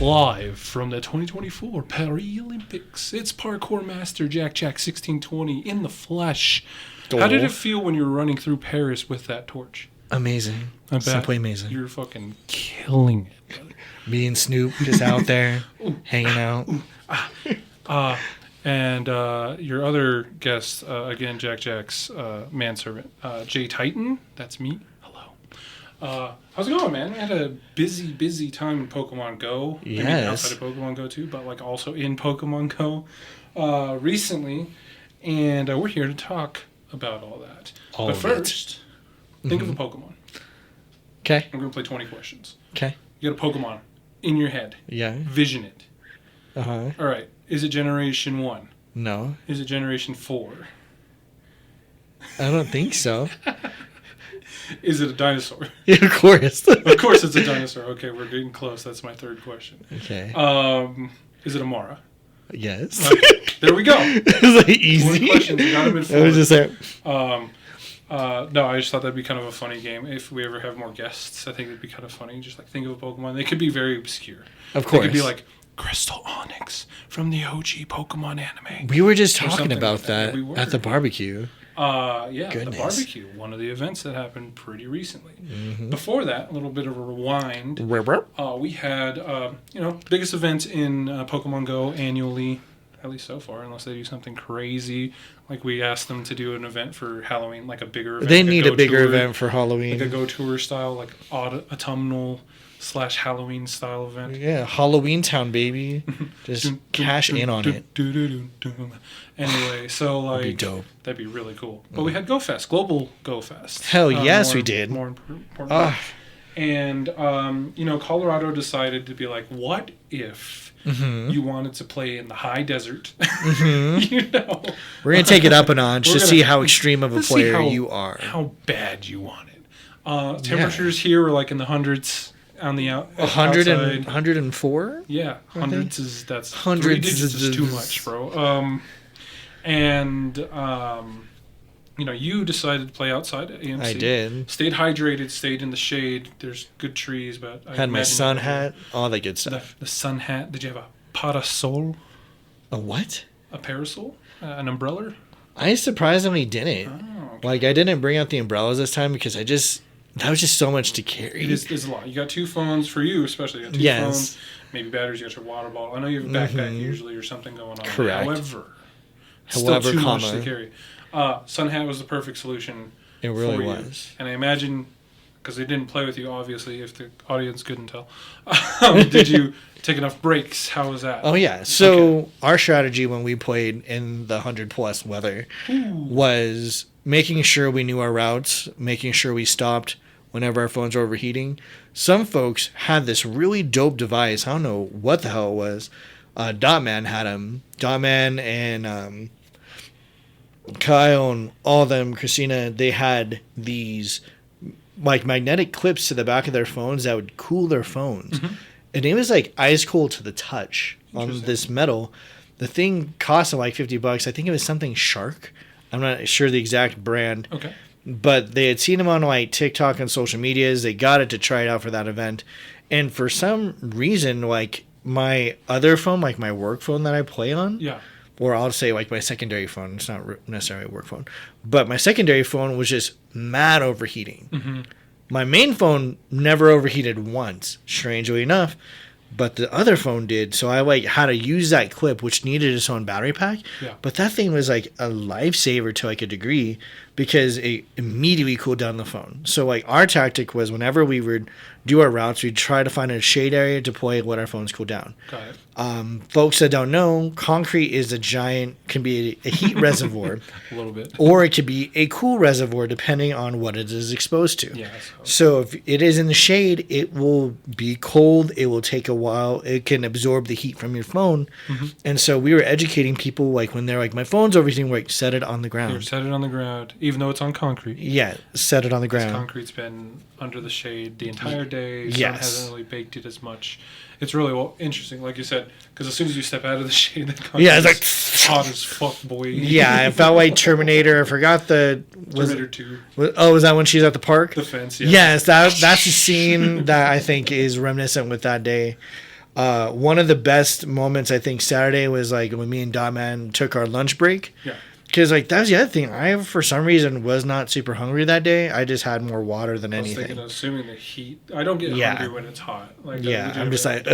Live from the 2024 Paris Olympics, it's parkour master JackJack1620 in the flesh. How did it feel when you were running through Paris with that torch? Amazing. Simply amazing. You're fucking killing it, brother. Me and Snoop just out there hanging out. And your other guest, again, JackJack's manservant, JayTI7N, that's me. Hello. How's it going, man? We had a busy time in Pokemon Go. Yes. I mean, outside of Pokemon Go, too, but like also in Pokemon Go recently. And we're here to talk about all that. But first, think of a Pokemon. Okay. I'm going to play 20 questions. Okay. You got a Pokemon in your head. Yeah. Vision it. Uh-huh. All right. Is it Generation 1? No. Is it Generation 4? I don't think so. Is it a dinosaur? Yeah, of course. Of course it's a dinosaur. Okay, we're getting close. That's my third question. Okay. Is it a Mara? Yes. There we go. It was like easy. 20 questions. You got them in 4. It was just there. No, I just thought that'd be kind of a funny game. If we ever have more guests, I think it'd be kind of funny. Just like think of a Pokemon. They could be very obscure. Of course. They could be like Crystal Onyx from the OG Pokemon anime. We were just talking about like that at the barbecue. Yeah, Goodness. the barbecue, one of the events that happened pretty recently. Mm-hmm. Before that, a little bit of a rewind. We had, biggest event in Pokemon Go annually, at least so far, unless they do something crazy. Like we asked them to do an event for Halloween, like a bigger event. They like need a bigger event for Halloween. Like a Go Tour style, like autumnal / Halloween style event. Yeah, Halloween Town, baby. Just cash in on it. Anyway, so like that'd be dope. That'd be really cool. But we had GoFest, Global GoFest. Hell yes, we did. More important. And Colorado decided to be like, what if you wanted to play in the high desert? We're gonna take it up a notch to see how extreme of a player you are. How bad you want it. Temperatures here were like in the hundreds. On the outside. 104? Yeah, hundreds is that's hundreds 3 digits is too much, bro. You decided to play outside at AMC. I did. Stayed hydrated, stayed in the shade. There's good trees, but I had my sun hat, all that good stuff. The sun hat. Did you have a parasol? A what? A parasol? An umbrella? I surprisingly didn't. Oh, okay. Like I didn't bring out the umbrellas this time because that was just so much to carry. It's a lot. You got 2 phones for you, especially. You got 2 phones, maybe batteries. You got your water bottle. I know you have a backpack usually or something going on. Correct. However, still too much to carry. Sun hat was the perfect solution. It really for was. You. And I imagine, because they didn't play with you, obviously, if the audience couldn't tell, did you take enough breaks? How was that? Oh yeah. So our strategy when we played in the 100+ weather was making sure we knew our routes, making sure we stopped whenever our phones were overheating. Some folks had this really dope device. I don't know what the hell it was. Dotman had them. Dotman and Kyle and all of them, Christina, they had these like magnetic clips to the back of their phones that would cool their phones. Mm-hmm. And it was like ice cold to the touch on this metal. The thing cost like $50. I think it was something Shark. I'm not sure the exact brand. Okay. But they had seen them on like TikTok and social medias. They got it to try it out for that event. And for some reason, like my other phone, like my work phone that I play on, or I'll say like my secondary phone. It's not necessarily a work phone. But my secondary phone was just mad overheating. Mm-hmm. My main phone never overheated once, strangely enough. But the other phone did, so I like had to use that clip, which needed its own battery pack. Yeah. But that thing was like a lifesaver to like a degree because it immediately cooled down the phone. So like our tactic was whenever we would do our routes, we'd try to find a shade area to play, let our phones cool down. Got it. Folks that don't know, concrete is can be a heat reservoir. A little bit. Or it could be a cool reservoir depending on what it is exposed to. Yeah, so if it is in the shade, it will be cold. It will take a while. It can absorb the heat from your phone. Mm-hmm. And so we were educating people like when they're like, my phone's overheating, like set it on the ground. Here, set it on the ground, even though it's on concrete. Yeah, set it on the ground. Concrete's been under the shade the entire day. Sun hasn't really baked it as much. It's really interesting, like you said, because as soon as you step out of the shade, the concrete it's like hot as fuck, boy. Yeah, it felt like Terminator. I forgot Terminator 2. Was that when she's at the park? The fence, yeah. Yes, that's a scene that I think is reminiscent with that day. One of the best moments I think Saturday was like when me and Dotman took our lunch break. Yeah. Because like that was the other thing. I for some reason was not super hungry that day. I just had more water than anything. Thinking, assuming the heat. I don't get hungry when it's hot. Like I'm just like,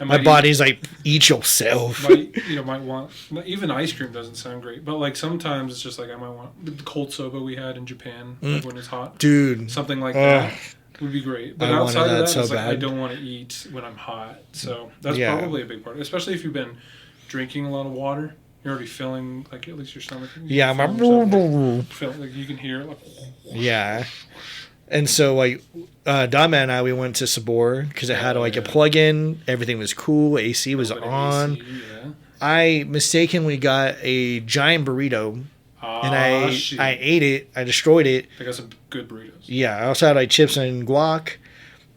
my body's like, eat yourself. Might want even ice cream doesn't sound great, but like sometimes it's just like I might want the cold soba we had in Japan like when it's hot, dude. Something like that would be great. But outside of that, so it's like bad. I don't want to eat when I'm hot. So that's probably a big part, especially if you've been drinking a lot of water. You're already feeling like at least your stomach. Like you can hear it. Like, yeah. And so like Dotman and I, we went to Sabor because it had like a plug-in. Everything was cool. AC was on. AC, yeah. I mistakenly got a giant burrito, and I ate it. I destroyed it. They got some good burritos. Yeah. I also had like chips and guac.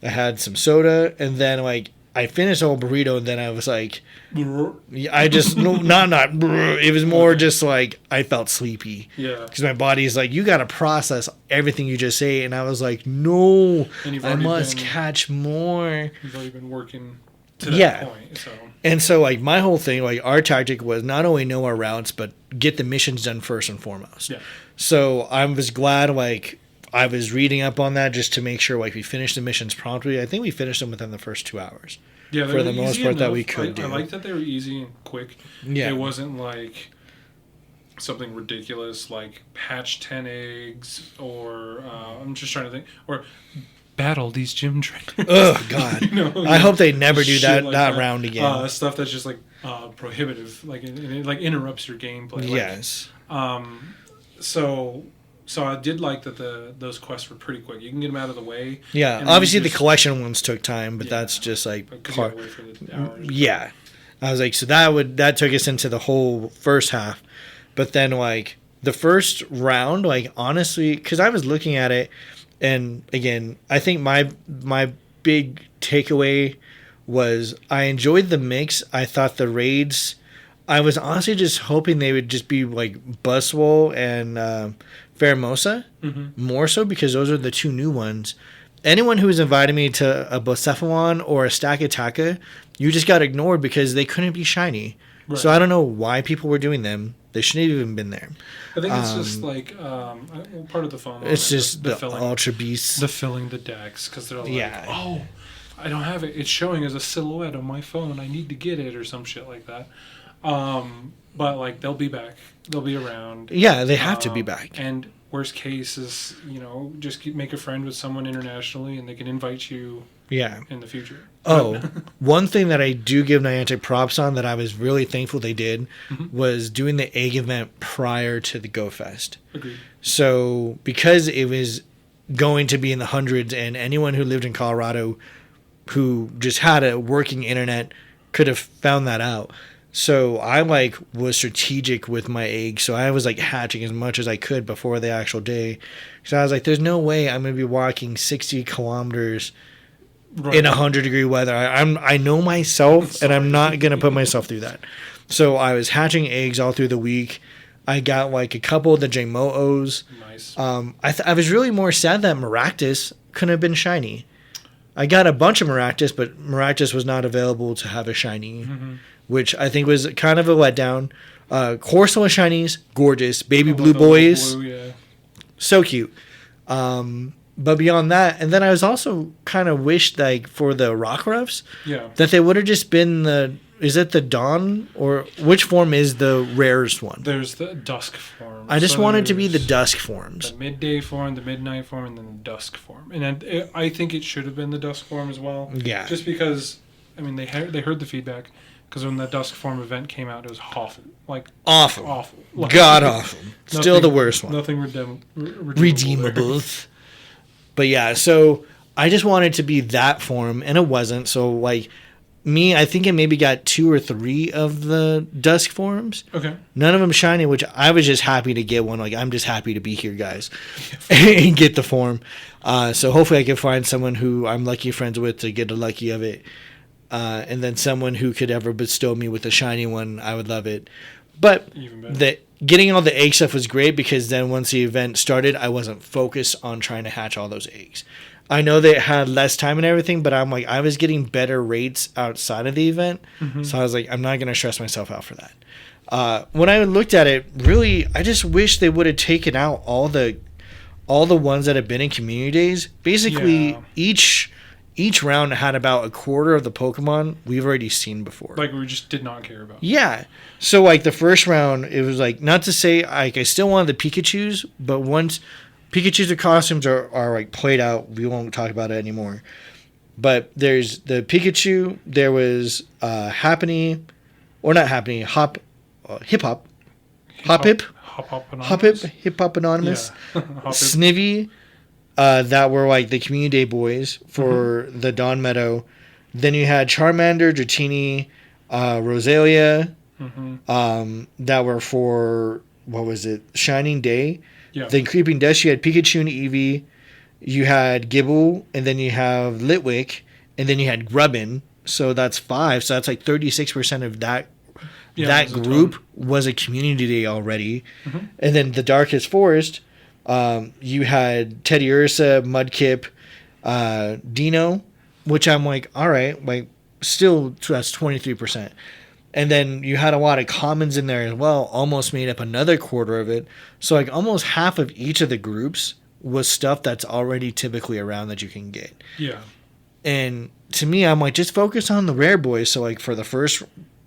I had some soda, and then like I finished the whole burrito, and then I was like, I just not. It was more just like I felt sleepy. Yeah. Because my body's like, you got to process everything you just ate, and I was like, no, I must catch more. You've already been working to that point. So. And so like my whole thing, like our tactic was not only know our routes, but get the missions done first and foremost. Yeah. So I was glad like I was reading up on that just to make sure like we finished the missions promptly. I think we finished them within the first 2 hours. Yeah, for the most part enough. That we could do. I like that they were easy and quick. Yeah. It wasn't like something ridiculous like hatch 10 eggs or I'm just trying to think or battle these gym trainers. Oh God! I hope they never do that like round again. Stuff that's just like prohibitive, like it like interrupts your gameplay. Yes. So I did like that those quests were pretty quick. You can get them out of the way. Yeah, obviously the collection ones took time, but that's just like part. You wait for the hours. Yeah, I was like, so that took us into the whole first half, but then like the first round, like honestly, because I was looking at it, and again, I think my big takeaway was I enjoyed the mix. I thought the raids, I was honestly just hoping they would just be like Buswell and Faramosa, more so because those are the two new ones. Anyone who was inviting me to a Bocephalon or a Stakataka, you just got ignored because they couldn't be shiny. Right. So I don't know why people were doing them. They shouldn't have even been there. I think it's just like part of the fun. It's just the filling, Ultra Beasts. The filling the decks because they're like, oh, I don't have it. It's showing as a silhouette on my phone. I need to get it or some shit like that. But like they'll be back. They'll be around. Yeah, they have to be back. And worst case is, just make a friend with someone internationally and they can invite you in the future. Oh, one thing that I do give Niantic props on that I was really thankful they did was doing the egg event prior to the GoFest. Agreed. So because it was going to be in the hundreds and anyone who lived in Colorado who just had a working internet could have found that out. So I was strategic with my eggs. So I was hatching as much as I could before the actual day. So I was like, there's no way I'm going to be walking 60 kilometers in 100-degree weather. I know myself, and I'm not going to put myself through that. So I was hatching eggs all through the week. I got a couple of the J-Mo-Os. Nice. I was really more sad that Maractus couldn't have been shiny. I got a bunch of Maractus, but Maractus was not available to have a shiny. Which I think was kind of a letdown. Corsola shinies, gorgeous. Baby blue boys. Blue, yeah. So cute. But beyond that, and then I was also kind of wished for the Rockruffs that they would have just been is it the Dawn or which form is the rarest one? There's the Dusk form. I just wanted to be the Dusk forms. The midday form, the midnight form, and then the Dusk form. And I think it should have been the Dusk form as well. Yeah. Just because, they heard the feedback. Because when that Dusk Form event came out, it was awful. Awful. God awful. Still the worst one. Nothing redeemable. But yeah, so I just wanted to be that form, and it wasn't. So, I think it maybe got 2 or 3 of the Dusk forms. Okay. None of them shiny, which I was just happy to get one. I'm just happy to be here, guys, and get the form. So hopefully I can find someone who I'm lucky friends with to get a lucky of it. And then someone who could ever bestow me with a shiny one, I would love it. But getting all the egg stuff was great because then once the event started, I wasn't focused on trying to hatch all those eggs. I know they had less time and everything, but I'm like, I was getting better rates outside of the event. Mm-hmm. So I was like, I'm not going to stress myself out for that. When I looked at it, really, I just wish they would have taken out all the ones that have been in community days. Basically, each round had about a quarter of the Pokemon we've already seen before. Like, we just did not care about. Yeah. So, like, the first round, it was like, not to say, like, I still wanted the Pikachus, but once Pikachu's costumes are like played out, we won't talk about it anymore. But there's the Pikachu, there was Hip Hop Anonymous, Snivy, that were like the community day boys for the Dawn Meadow. Then you had Charmander, Dratini, Rosalia, that were for, what was it, Shining Day. Yeah. Then Creeping Dust, you had Pikachu and Eevee, you had Gibble, and then you have Litwick, and then you had Grubbin. So that's 5. So that's like 36% of that group was a community day already. Mm-hmm. And then the Darkest Forest, you had Teddy Ursa, Mudkip, Dino, which I'm like, all right, like still that's 23%. And then you had a lot of commons in there as well, almost made up another quarter of it. So like almost half of each of the groups was stuff that's already typically around that you can get. Yeah. And to me, I'm like, just focus on the rare boys. So like for the first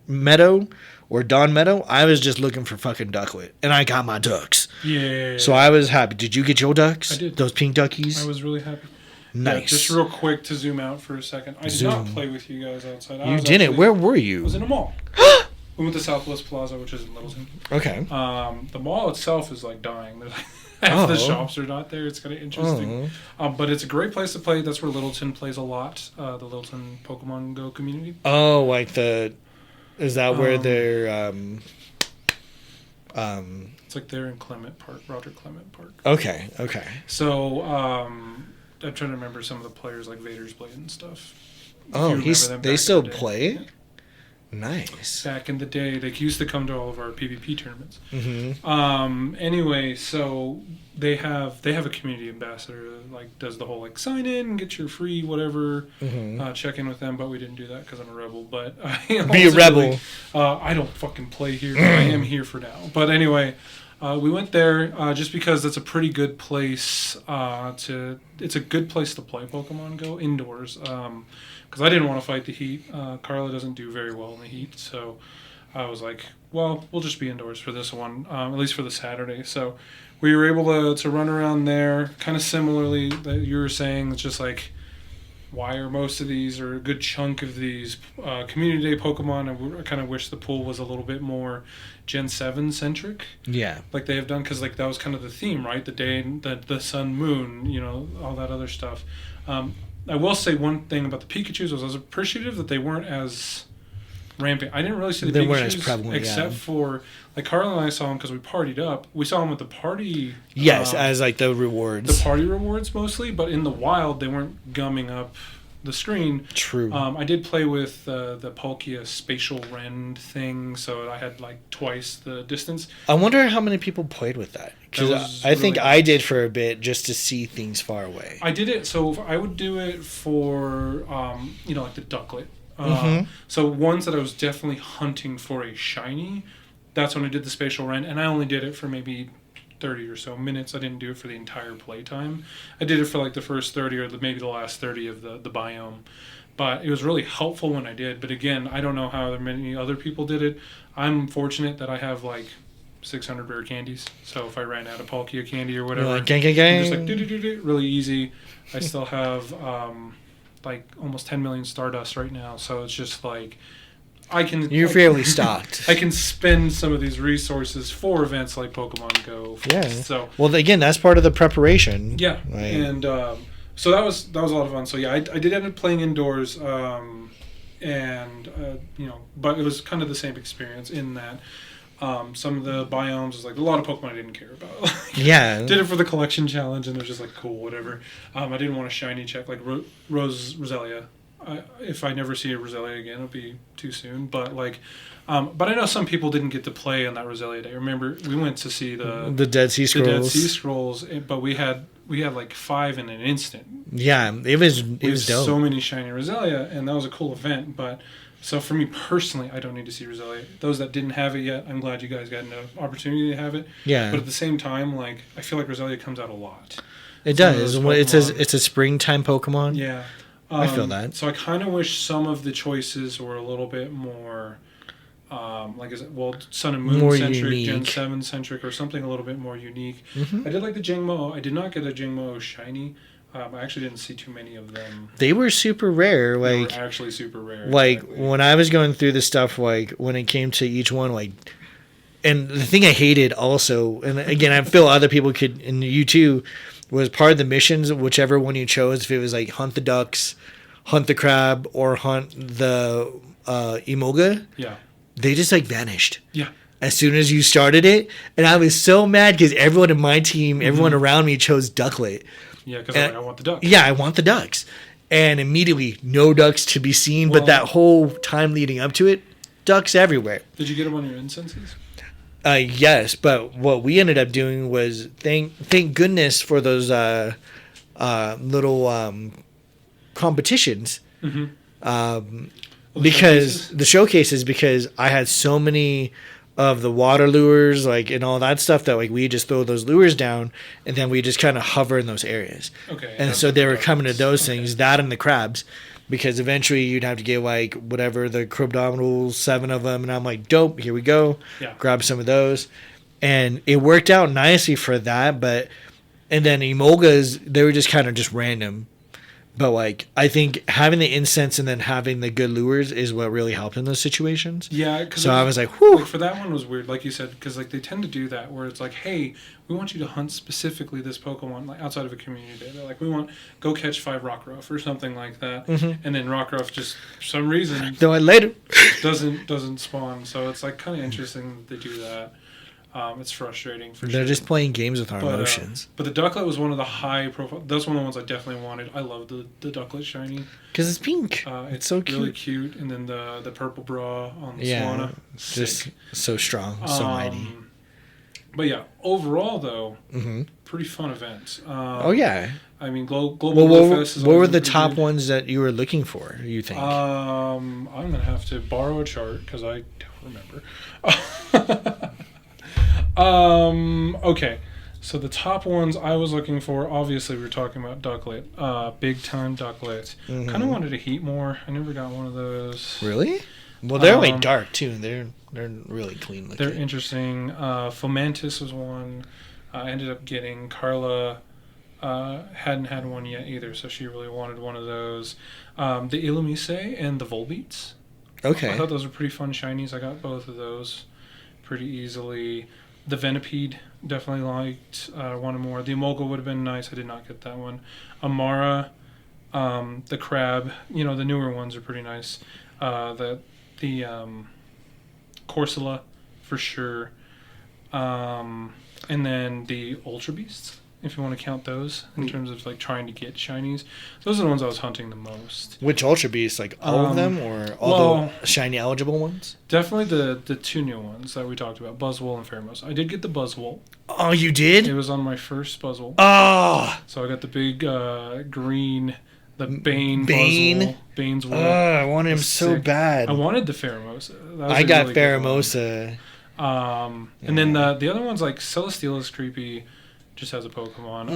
Meadow or Dawn Meadow, I was just looking for fucking Ducklet. And I got my ducks. Yeah. So I was happy. Did you get your ducks? I did. Those pink duckies? I was really happy. Nice. Yeah, just real quick to zoom out for a second. I did not play with you guys outside. You didn't? Where were you? I was in a mall. We went to Southwest Plaza, which is in Littleton. Okay. The mall itself is like dying. There's like half the shops are not there. It's kind of interesting. But it's a great place to play. That's where Littleton plays a lot. The Littleton Pokemon Go community. Oh, like is that where they're it's like they're in Clement Park, Roger Clement Park. Okay. So I'm trying to remember some of the players like Vader's Blade and stuff. They still play? Yeah. Nice. Back in the day, they used to come to all of our PvP tournaments. Mm-hmm. Anyway, so they have a community ambassador that like does the whole like sign in, get your free whatever, check in with them. But we didn't do that because I'm a rebel. But be a rebel. I don't fucking play here. I am here for now. But anyway, we went there just because it's a pretty good place It's a good place to play Pokemon Go indoors. Because I didn't want to fight the heat. Carla doesn't do very well in the heat, so I was like, well, we'll just be indoors for this one, at least for the Saturday. So we were able to run around there, kind of similarly that you were saying. It's just like, why are most of these, or a good chunk of these, community day Pokemon? I kind of wish the pool was a little bit more Gen 7 centric. Yeah. Like they have done, because like that was kind of the theme, right? The day, the sun, moon, all that other stuff. I will say one thing about the Pikachus was I was appreciative that they weren't as rampant. I didn't really see the Pikachus as prevalent, except for like Carla and I saw them because we partied up. We saw them with the party. Yes, as like the rewards. The party rewards mostly, but in the wild they weren't gumming up the screen. True. I did play with the Palkia spatial rend thing, so I had like twice the distance. I wonder how many people played with that. Because I think I did for a bit just to see things far away. I did it, so I would do it for, like the Ducklet. So ones that I was definitely hunting for a shiny, that's when I did the spatial rend, and I only did it for maybe 30 or so minutes. I didn't do it for the entire playtime. I did it for like the first 30 or maybe the last 30 of the biome. But it was really helpful when I did. But again, I don't know how many other people did it. I'm fortunate that I have like 600 rare candies. So if I ran out of Palkia candy or whatever, like, gang. I'm just like really easy. I still have like almost 10 million Stardust right now. So it's just like You're fairly stocked. I can spend some of these resources for events like Pokemon Go. Yeah. So again, that's part of the preparation. Yeah. Right. And so that was a lot of fun. So yeah, I did end up playing indoors, but it was kind of the same experience in that. Some of the biomes was like a lot of Pokemon I didn't care about. Yeah. Did it for the collection challenge and it was just like cool, whatever. I didn't want a shiny check like Rosalia. if I never see a Roselia again, it'll be too soon. But like, but I know some people didn't get to play on that Roselia day. Remember, we went to see the Dead Sea Scrolls. The Dead Sea Scrolls, but we had like 5 in an instant. Yeah, it was dope. So many shiny Roselia, and that was a cool event. But so for me personally, I don't need to see Roselia. Those that didn't have it yet, I'm glad you guys got an opportunity to have it. Yeah. But at the same time, like, I feel like Roselia comes out a lot. It does. It's a springtime Pokemon. Yeah. I feel that. So I kind of wish some of the choices were a little bit more, Sun and Moon more centric, unique. Gen 7 centric, or something a little bit more unique. Mm-hmm. I did like the Jangmo. I did not get a Jangmo shiny. I actually didn't see too many of them. They were super rare. They were actually super rare. Like, exactly. when I was going through the stuff, like, when it came to each one, like, and the thing I hated also, and again, I feel other people could, and you too, was part of the missions, whichever one you chose, if it was like hunt the ducks, hunt the crab, or hunt the Emolga. Yeah. They just like vanished. Yeah. As soon as you started it. And I was so mad because everyone in my team, everyone around me chose Ducklet. Yeah, because I want the ducks. Yeah, I want the ducks. And immediately, no ducks to be seen. But that whole time leading up to it, ducks everywhere. Did you get them on your incenses? Yes, but what we ended up doing was thank goodness for those little competitions. Because the showcases, because I had so many of the water lures, like, and all that stuff, that like we just throw those lures down and then we just kind of hover in those areas. Okay. And so they were coming to those things, that and the crabs, because eventually you'd have to get like whatever the Cryptominals, 7 of them, and I'm like, dope, here we go. Yeah. Grab some of those, and it worked out nicely for that. But and then Emolgas, they were just kind of just random. But like, I think having the incense and then having the good lures is what really helped in those situations. Yeah. So I was like, whew. Like, for that one was weird, like you said, because like they tend to do that where it's like, hey, we want you to hunt specifically this Pokemon, like outside of a community day. They're like, go catch 5 Rockruff or something like that, and then Rockruff just for some reason later doesn't spawn. So it's like kind of interesting that they do that. It's frustrating for sure. They're just playing games with our emotions. But the Ducklet was one of the high profile. That's one of the ones I definitely wanted. I love the Ducklet shiny because it's pink. It's so cute. Really cute. And then the purple bra on the Swanna. Just so strong, so mighty. But yeah, overall though, pretty fun event. Yeah. I mean, Global GoFest. What were the top ones that you were looking for, you think? I'm gonna have to borrow a chart because I don't remember. Okay, so the top ones I was looking for, obviously we were talking about Ducklet, big time Ducklet. Kind of wanted a Heat more. I never got one of those. Really? Well, they're like dark too. They're really clean looking. They're interesting. Fomantis was one. I ended up getting. Carla hadn't had one yet either, so she really wanted one of those. The Illumise and the Volbeats. Okay. I thought those were pretty fun shinies. I got both of those pretty easily. The Venipede, definitely liked. Wanted more. The Emolga would have been nice. I did not get that one. Amara, the Crab. The newer ones are pretty nice. The Corsola, for sure. And then the Ultra Beasts, if you want to count those in terms of like trying to get shinies. Those are the ones I was hunting the most. Which Ultra Beasts? Like all of them, or all the shiny eligible ones? Definitely the 2 new ones that we talked about, Buzzwole and Pheromosa. I did get the Buzzwole. Oh, you did? It was on my first Buzzwole. Oh! So I got the big green, the Buzzwole. Bane's Wool. I wanted him so bad. I wanted the Pheromosa. I got really Pheromosa. And then the other one's like Celesteela is creepy. Just has a Pokemon.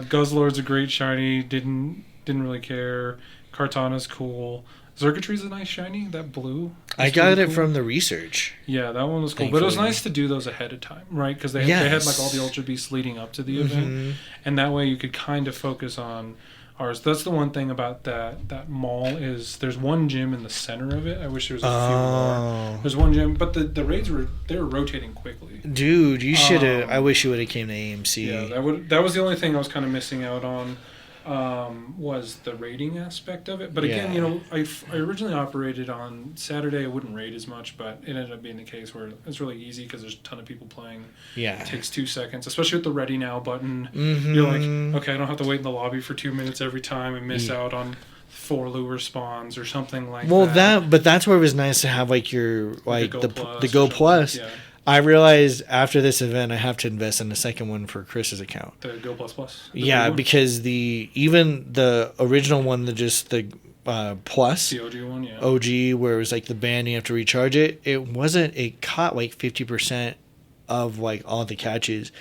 Guzzlord's a great shiny. Didn't really care. Kartana's cool. Xurkitree's a nice shiny. That blue. I got it from the research. Yeah, that one was cool. But it was nice to do those ahead of time, right? Because they had like all the Ultra Beasts leading up to the event, and that way you could kind of focus on ours. That's the one thing about that mall is there's one gym in the center of it. I wish there was a few more. There's one gym, but the raids were rotating quickly. Dude, you should have. I wish you would have came to AMC. Yeah, that was the only thing I was kind of missing out on. Was the raiding aspect of it. But again, I originally operated on Saturday. I wouldn't raid as much, but it ended up being the case where it's really easy because there's a ton of people playing. Yeah. It takes 2 seconds, especially with the ready now button. You're like, okay, I don't have to wait in the lobby for 2 minutes every time and miss out on 4 lure spawns or something like that. But that's where it was nice to have like your like the Go Plus. Yeah. I realized after this event I have to invest in the second one for Chris's account. The Go Plus. Yeah, because even the original one, the Plus, the OG one, yeah. OG, where it was like the band, you have to recharge it. It caught like 50% of like all the catches,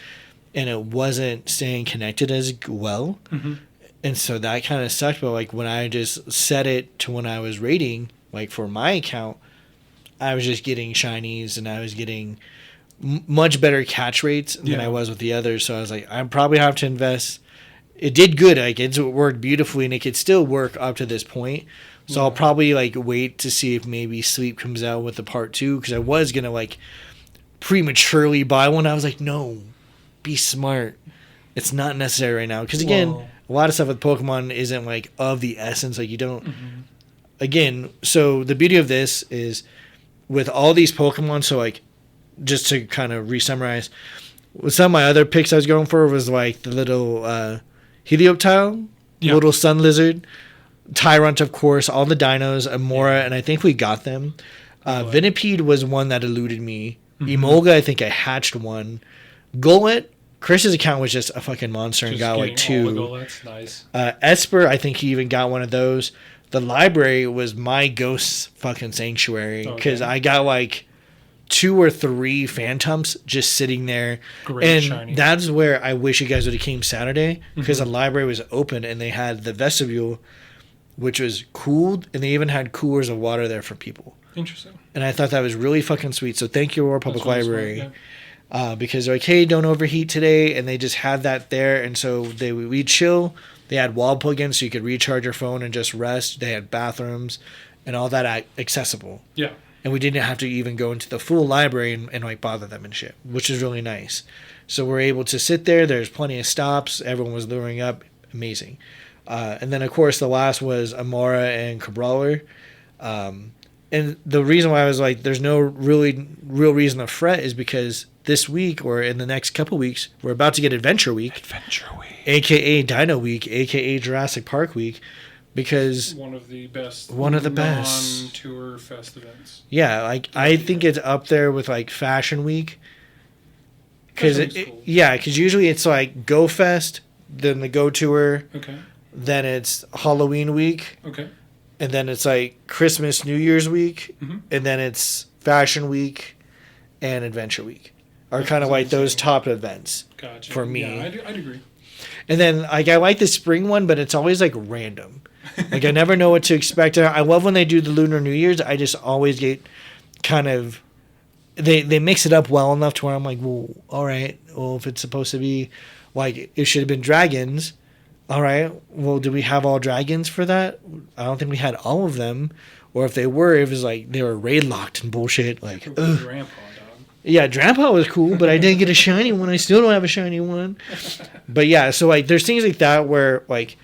and it wasn't staying connected as well. Mm-hmm. And so that kind of sucked. But like when I just set it to when I was rating, like for my account, I was just getting shinies and I was getting much better catch rates than I was with the others. So I was like, I probably have to invest. It did good. Like it worked beautifully, and it could still work up to this point. So I'll probably like wait to see if maybe Sleep comes out with the part 2, because I was gonna like prematurely buy one. I was like, no, be smart. It's not necessary right now, because again, a lot of stuff with Pokemon isn't like of the essence. Like you don't. Mm-hmm. Again, so the beauty of this is with all these Pokemon. So like, just to kind of re-summarize, with some of my other picks I was going for was like the little Helioptile, little sun lizard, Tyrant, of course, all the dinos, Amora, and I think we got them. Venipede was one that eluded me. Mm-hmm. Emolga, I think I hatched one. Golett, Chris's account was just a fucking monster and got like 2. Goletts, nice. Esper, I think he even got one of those. The library was my ghost fucking sanctuary, because I got like 2 or 3 phantoms just sitting there. Great, and shiny. That's where I wish you guys would have came Saturday, because the library was open and they had the vestibule, which was cooled, and they even had coolers of water there for people. Interesting. And I thought that was really fucking sweet. So thank you, Aurora Public Library. Smart, because they're like, hey, don't overheat today, and they just had that there. And so we'd chill. They had wall plugins so you could recharge your phone and just rest. They had bathrooms and all that accessible. Yeah. And we didn't have to even go into the full library and like bother them and shit, which is really nice. So we're able to sit there. There's plenty of stops. Everyone was luring up. Amazing. And then, of course, the last was Amora and Cabrawler. And the reason why I was like, there's no real reason to fret is because this week or in the next couple weeks, we're about to get Adventure Week. A.K.A. Dino Week, a.k.a. Jurassic Park Week. Because one of the best non-tour fest events. Yeah, like I think it's up there with like Fashion Week. Because cool. Because usually it's like Go Fest, then the Go Tour. Okay. Then it's Halloween Week. Okay. And then it's like Christmas, New Year's Week. Mm-hmm. And then it's Fashion Week and Adventure Week are kind of like those top events for me. Yeah, I'd agree. And then like I like the spring one, but it's always like random. Like I never know what to expect. I love when they do the Lunar New Year's. I just always get kind of they mix it up well enough to where I'm like, well, all right. Well, if it's supposed to be like it should have been dragons, all right. Well, do we have all dragons for that? I don't think we had all of them. Or if they were, it was like they were raid locked and bullshit. Like, Grandpa, dog. Yeah, Grandpa was cool, but I didn't get a shiny one. I still don't have a shiny one. But yeah, so like there's things like that where like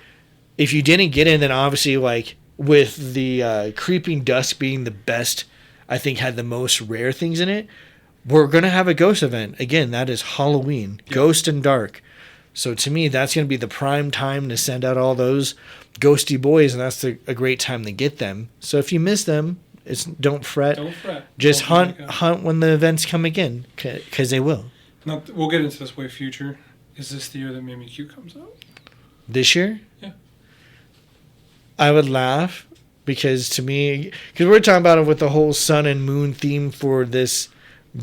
if you didn't get in, then obviously like with the Creeping Dusk being the best, I think had the most rare things in it. We're gonna have a ghost event again. That is Halloween, Ghost and Dark. So to me, that's gonna be the prime time to send out all those ghosty boys, and that's a great time to get them. So if you miss them, don't fret. Don't fret. Just hunt when the events come again, because they will. Now, we'll get into this way future. Is this the year that Mimikyu comes out? This year? Yeah. I would laugh because to me, because we're talking about it with the whole sun and moon theme for this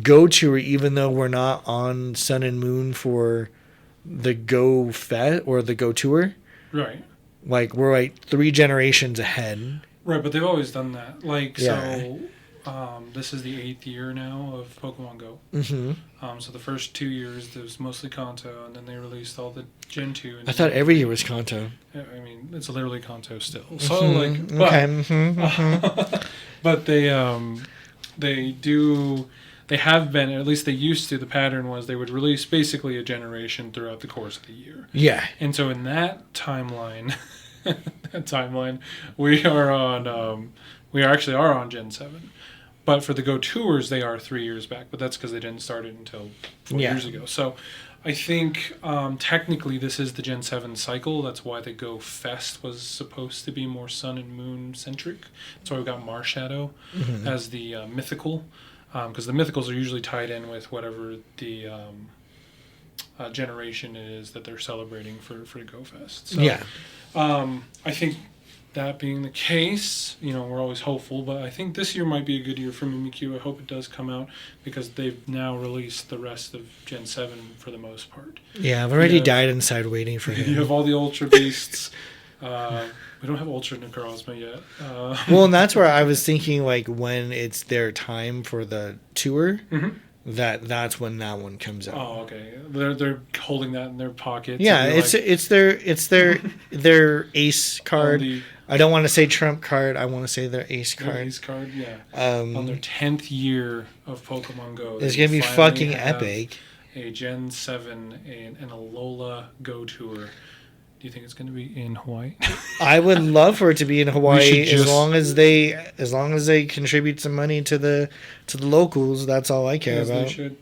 Go Tour, even though we're not on sun and moon for the Go Fest or the Go Tour. Right. Like we're like 3 generations ahead. Right, but they've always done that. Like so, this is the 8th year now of Pokemon Go. Mm-hmm. So the first 2 years there was mostly Kanto, and then they released all the Gen 2. And I thought every year was Kanto. I mean, it's literally Kanto still. So like, but they have been, at least they used to. The pattern was they would release basically a generation throughout the course of the year. Yeah. And so in that timeline, we actually are on Gen 7. But for the Go Tours, they are 3 years back. But that's because they didn't start it until 4 years ago. So I think technically this is the Gen 7 cycle. That's why the GoFest was supposed to be more Sun and Moon centric. That's why we got Marshadow as the mythical, because the mythicals are usually tied in with whatever the generation is that they're celebrating for GoFest. So, yeah. I think that being the case, we're always hopeful, but I think this year might be a good year for Mimikyu. I hope it does come out because they've now released the rest of Gen 7 for the most part. Yeah, I've already died inside waiting for him. You have all the Ultra Beasts. We don't have Ultra Necrozma yet. Well, and that's where I was thinking, like, when it's their time for the tour, that's when that one comes out. Oh, okay. They're holding that in their pockets. Yeah, it's their ace card. I don't want to say trump card. I want to say their ace card. Their ace card, yeah. On their 10th year of Pokemon Go, it's gonna be fucking epic. A Gen 7 and a Alola Go tour. Do you think it's going to be in Hawaii? I would love for it to be in Hawaii as long as they contribute some money to the locals. That's all I care about. They should.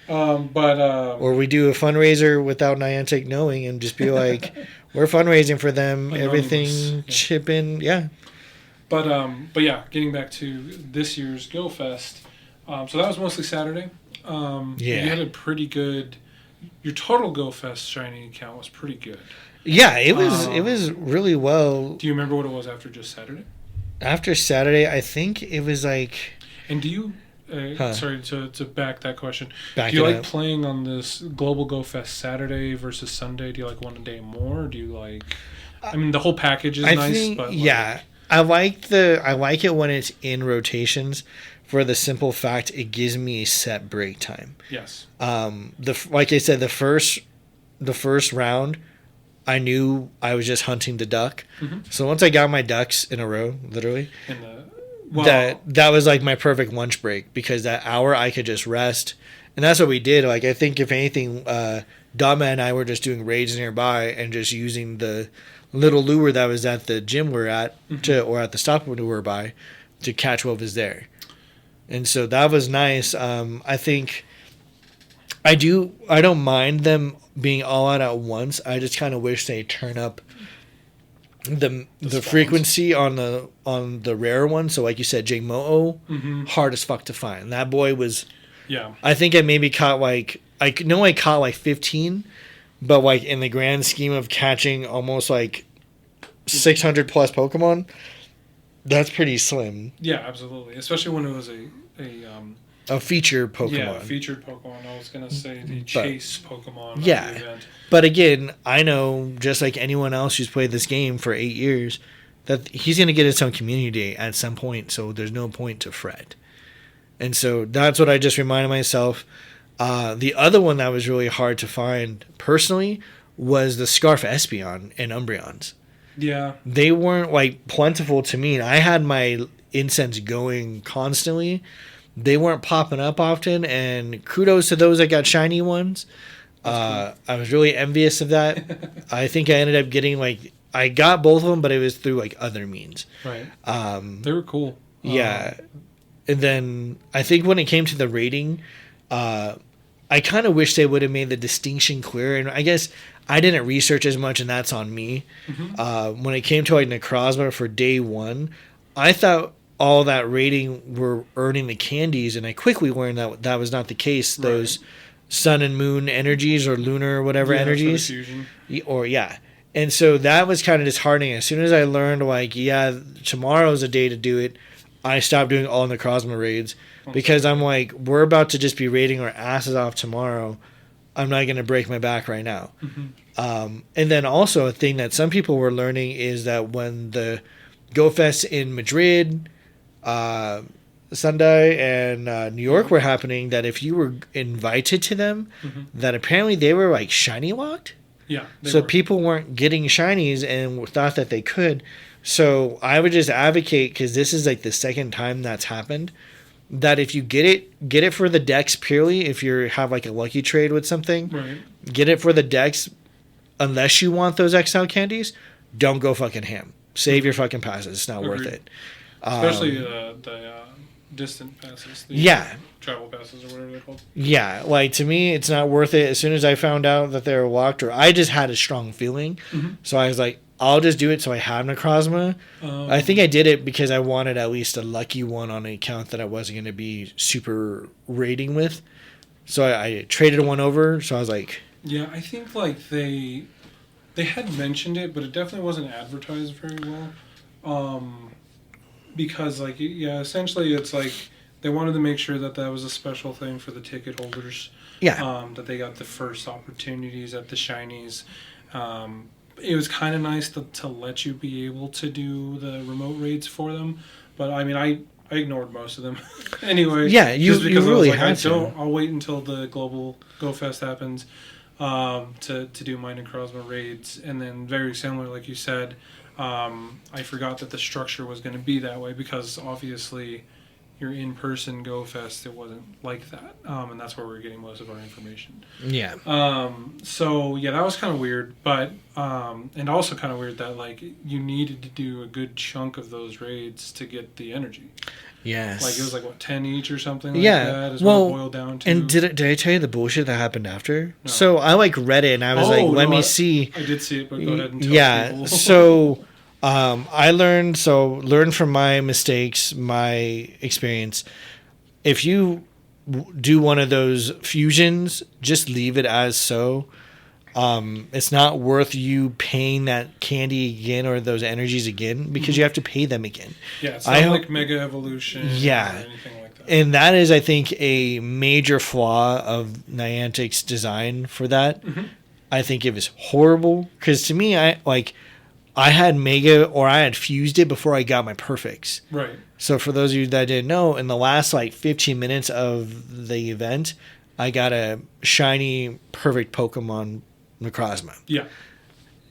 Or we do a fundraiser without Niantic knowing and just be like, we're fundraising for them. Everything chip in, yeah. But yeah, getting back to this year's GoFest. So that was mostly Saturday. You had a pretty good. Your total GoFest shiny count was pretty good. Yeah, it was really well. Do you remember what it was after just Saturday? After Saturday, I think it was like. And do you? Sorry to back that question. Do you like playing on this Global GoFest Saturday versus Sunday? Do you like one a day more? Or do you like? I mean, the whole package is nice, but yeah, I like it when it's in rotations. For the simple fact, it gives me a set break time. Yes. Like I said, the first round, I knew I was just hunting the duck. So once I got my ducks in a row, literally, that was like my perfect lunch break because that hour I could just rest, and that's what we did. Like I think if anything, Dama and I were just doing raids nearby and just using the little lure that was at the gym we're at or at the stop we were by to catch what was there. And so that was nice. I think I don't mind them being all out at once. I just kind of wish they turn up the frequency on the rare one. So like you said, Jmo'o, hard as fuck to find. That boy was. Yeah. I think I maybe caught I caught like 15, but like in the grand scheme of catching almost like 600 plus Pokemon. That's pretty slim. Yeah, absolutely. Especially when it was a featured Pokemon. Yeah, featured Pokemon. I was going to say the chase Pokemon. Yeah. Of the event. But again, I know, just like anyone else who's played this game for 8 years, that he's going to get his own community at some point, so there's no point to fret. And so that's what I just reminded myself. The other one that was really hard to find, personally, was the Scarf Espeon and Umbreons. Yeah. They weren't like plentiful to me. I had my incense going constantly. They weren't popping up often, and kudos to those that got shiny ones. Cool. I was really envious of that. I think I ended up getting I got both of them, but it was through other means. Right. They were cool. Yeah. And then I think when it came to the rating, I kind of wish they would have made the distinction clear. And I guess I didn't research as much, and that's on me. When it came to Necrozma for day one, I thought all that rating were earning the candies, and I quickly learned that was not the case. Those sun and moon energies or lunar or whatever energies. And so that was kind of disheartening. As soon as I learned tomorrow's a day to do it, I stopped doing all Necrozma raids because I'm like, we're about to just be raiding our asses off tomorrow. I'm not going to break my back right now. And then also a thing that some people were learning is that when the GoFest in Madrid, Sendai, and New York were happening, that if you were invited to them, that apparently they were shiny locked. Yeah. So people weren't getting shinies and thought that they could. So I would just advocate, because this is the second time that's happened, that if you get it for the decks purely. If you have a lucky trade with something, get it for the decks. Unless you want those XL candies, don't go fucking ham. Save your fucking passes. It's not worth it. Especially distant passes. Travel passes or whatever they're called. Yeah, like to me, it's not worth it. As soon as I found out that they were locked, or I just had a strong feeling, so I was like, I'll just do it so I have Necrozma. I think I did it because I wanted at least a lucky one on an account that I wasn't going to be super raiding with. So I traded one over, so I was like... Yeah, I think like they had mentioned it, but it definitely wasn't advertised very well. Because like, yeah, essentially it's like they wanted to make sure that was a special thing for the ticket holders. Yeah. That they got the first opportunities at the shinies. It was kind of nice to let you be able to do the remote raids for them. But I mean, I ignored most of them anyway. Yeah, you really had to. I'll wait until the Global GoFest happens to do my Necrozma raids. And then very similar, like you said, I forgot that the structure was going to be that way because obviously your in-person GoFest, it wasn't like that. And that's where we're getting most of our information. Yeah. So, yeah, that was kind of weird. But, and also kind of weird that, like, you needed to do a good chunk of those raids to get the energy. Yes. Like, it was like, what, 10 each or something like that is what it boiled down to. And did I tell you the bullshit that happened after? No. So I, like, read it, and I was let me see. I did see it, but go ahead and tell people. So... I learned from my mistakes, my experience. If you do one of those fusions, just leave it as so. It's not worth you paying that candy again or those energies again because you have to pay them again. Yeah, it's not like Mega Evolution or anything like that. And that is, I think, a major flaw of Niantic's design for that. Mm-hmm. I think it was horrible because to me, I had Mega or I had fused it before I got my perfects. Right. So for those of you that didn't know, in the last 15 minutes of the event, I got a shiny perfect Pokemon Necrozma. Yeah.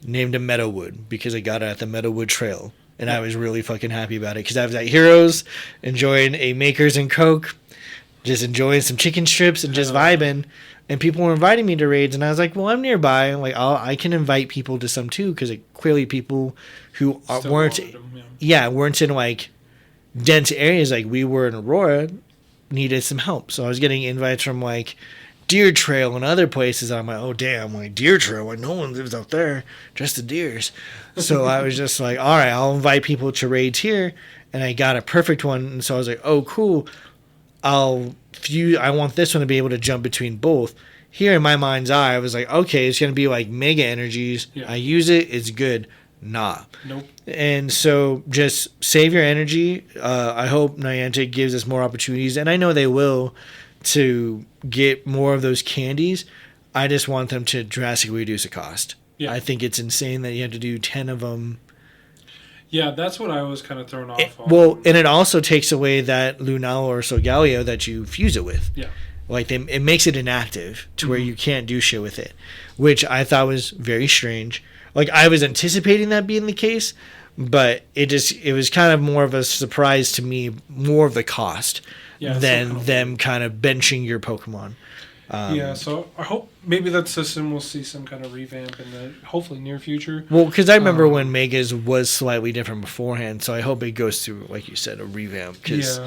Named him Meadowwood because I got it at the Meadowwood Trail. And I was really fucking happy about it because I was at Heroes enjoying a Makers and Coke, just enjoying some chicken strips and just vibing. And people were inviting me to raids, and I was like, "Well, I'm nearby. Like, I can invite people to some too, because clearly people who weren't in like dense areas like we were in Aurora needed some help. So I was getting invites from like Deer Trail and other places. I'm like, oh damn, like Deer Trail, like no one lives out there, just the deers. So I was just like, all right, I'll invite people to raids here, and I got a perfect one. And so I was like, oh cool, I want this one to be able to jump between both. Here in my mind's eye, I was like, okay, it's going to be like Mega Energies. Yeah. I use it, it's good. Nah. Nope. And so just save your energy. I hope Niantic gives us more opportunities, and I know they will, to get more of those candies. I just want them to drastically reduce the cost. Yeah. I think it's insane that you have to do 10 of them. Yeah, that's what I was kind of thrown off on. Well, and it also takes away that Lunala or Solgaleo that you fuse it with. Yeah. Like, it makes it inactive to where you can't do shit with it, which I thought was very strange. Like, I was anticipating that being the case, but it was kind of more of a surprise to me, more of the cost than them kind of benching your Pokemon. So I hope maybe that system will see some kind of revamp in the hopefully near future. Well, because I remember when Megas was slightly different beforehand, so I hope it goes through, like you said, a revamp. Because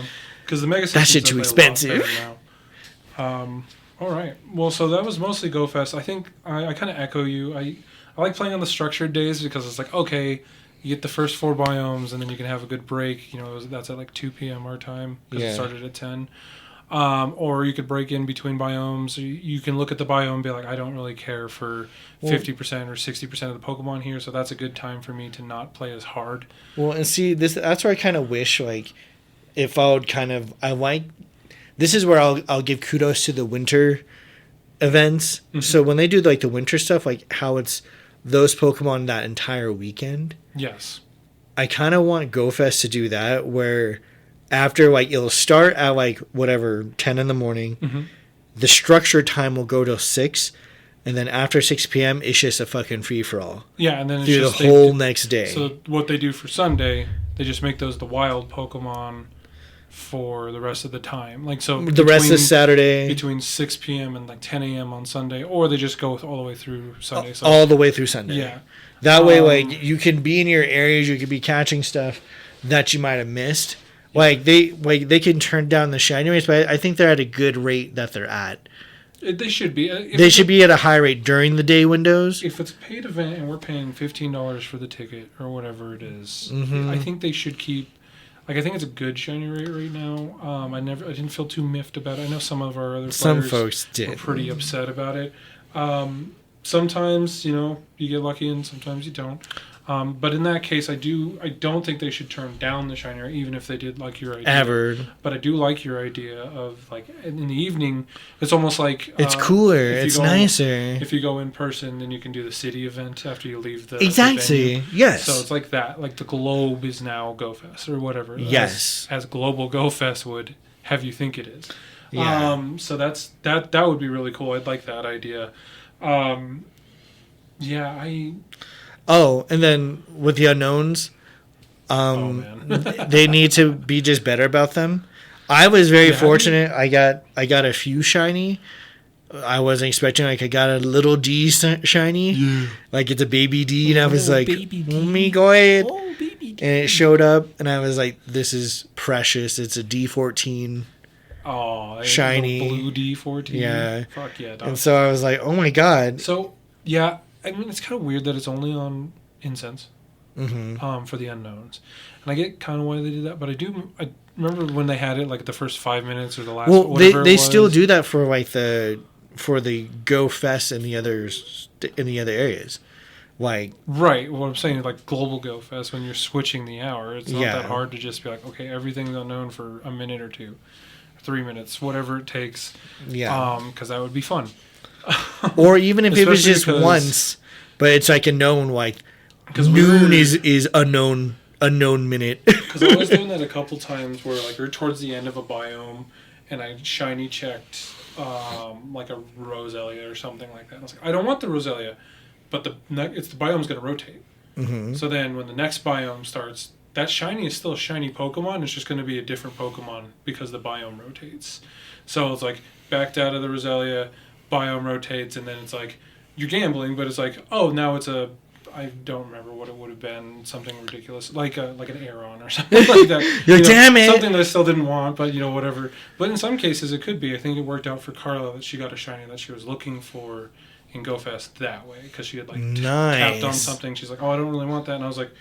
the Mega that shit too expensive. All right. Well, so that was mostly GoFest. I think I kind of echo you. I like playing on the structured days because it's like, okay, you get the first 4 biomes and then you can have a good break. You know, that's at like 2 p.m. our time because it started at 10. Or you could break in between biomes. You can look at the biome and be like, I don't really care for 50% or 60% of the Pokemon here, so that's a good time for me to not play as hard. Well, and see, that's where I kind of wish, like, if I would kind of... This is where I'll give kudos to the winter events. Mm-hmm. So when they do, like, the winter stuff, like, how it's those Pokemon that entire weekend. Yes. I kind of want GoFest to do that, where... After, like, it'll start at, like, whatever, 10 in the morning. Mm-hmm. The structured time will go till 6. And then after 6 p.m., it's just a fucking free-for-all. Yeah, and then it's through just the whole next day. So what they do for Sunday, they just make those the wild Pokemon for the rest of the time. Like, so the rest of Saturday. Between 6 p.m. and, like, 10 a.m. on Sunday. Or they just go all the way through Sunday. So, all the way through Sunday. Yeah. That way, like, you can be in your areas, you could be catching stuff that you might have missed. Like they can turn down the shiny rates, but I think they're at a good rate that they're at. They should be. They should be at a high rate during the day windows. If it's a paid event and we're paying $15 for the ticket or whatever it is, I think they should keep. Like I think it's a good shiny rate right now. I didn't feel too miffed about it. I know some of our other folks were pretty upset about it. Sometimes you get lucky and sometimes you don't. But in that case, I don't think they should turn down the shiny rate, even if they did like your idea. Ever. But I do like your idea of like in the evening. It's almost like it's cooler. It's nicer. If you go in person, then you can do the city event after you leave the exactly. The yes. So it's like that. Like the Globe is now GoFest or whatever. Yes. As Global GoFest would have you think it is. Yeah. So that would be really cool. I'd like that idea. Oh, and then with the unknowns, they need to be just better about them. I was very fortunate. I got a few shiny. I wasn't expecting. Like I got a little D shiny, like it's a baby D, and I was like, "Let me go ahead." Oh, baby D. And it showed up, and I was like, "This is precious. It's a D14." Oh, shiny blue D14. Yeah, fuck yeah. Dog. And so I was like, "Oh my god!" So yeah. I mean, it's kind of weird that it's only on incense for the unknowns. And I get kind of why they did that, but I remember when they had it, like the first 5 minutes or the last. Well, they still do that for like the Go Fest and the others in the other areas, like right. What I'm saying is like Global Go Fest when you're switching the hour, it's not that hard to just be like, okay, everything's unknown for a minute or two, 3 minutes, whatever it takes. Yeah. Because that would be fun. Or even if it was just once, but it's like a known like noon is unknown minute. Because I was doing that a couple times where like we're towards the end of a biome, and I shiny checked like a Roselia or something like that. And I was like, I don't want the Roselia, but the biome's going to rotate. So then when the next biome starts, that shiny is still a shiny Pokemon. It's just going to be a different Pokemon because the biome rotates. So it's like backed out of the Roselia. Biome rotates, and then it's like you're gambling, but it's like, oh, now it's I don't remember what it would have been, something ridiculous, like an Aeron or something like that. Damn it! Something that I still didn't want, but whatever. But in some cases, it could be. I think it worked out for Carla that she got a shiny that she was looking for in GoFest that way because she had like tapped on something. She's like, oh, I don't really want that, and I was like,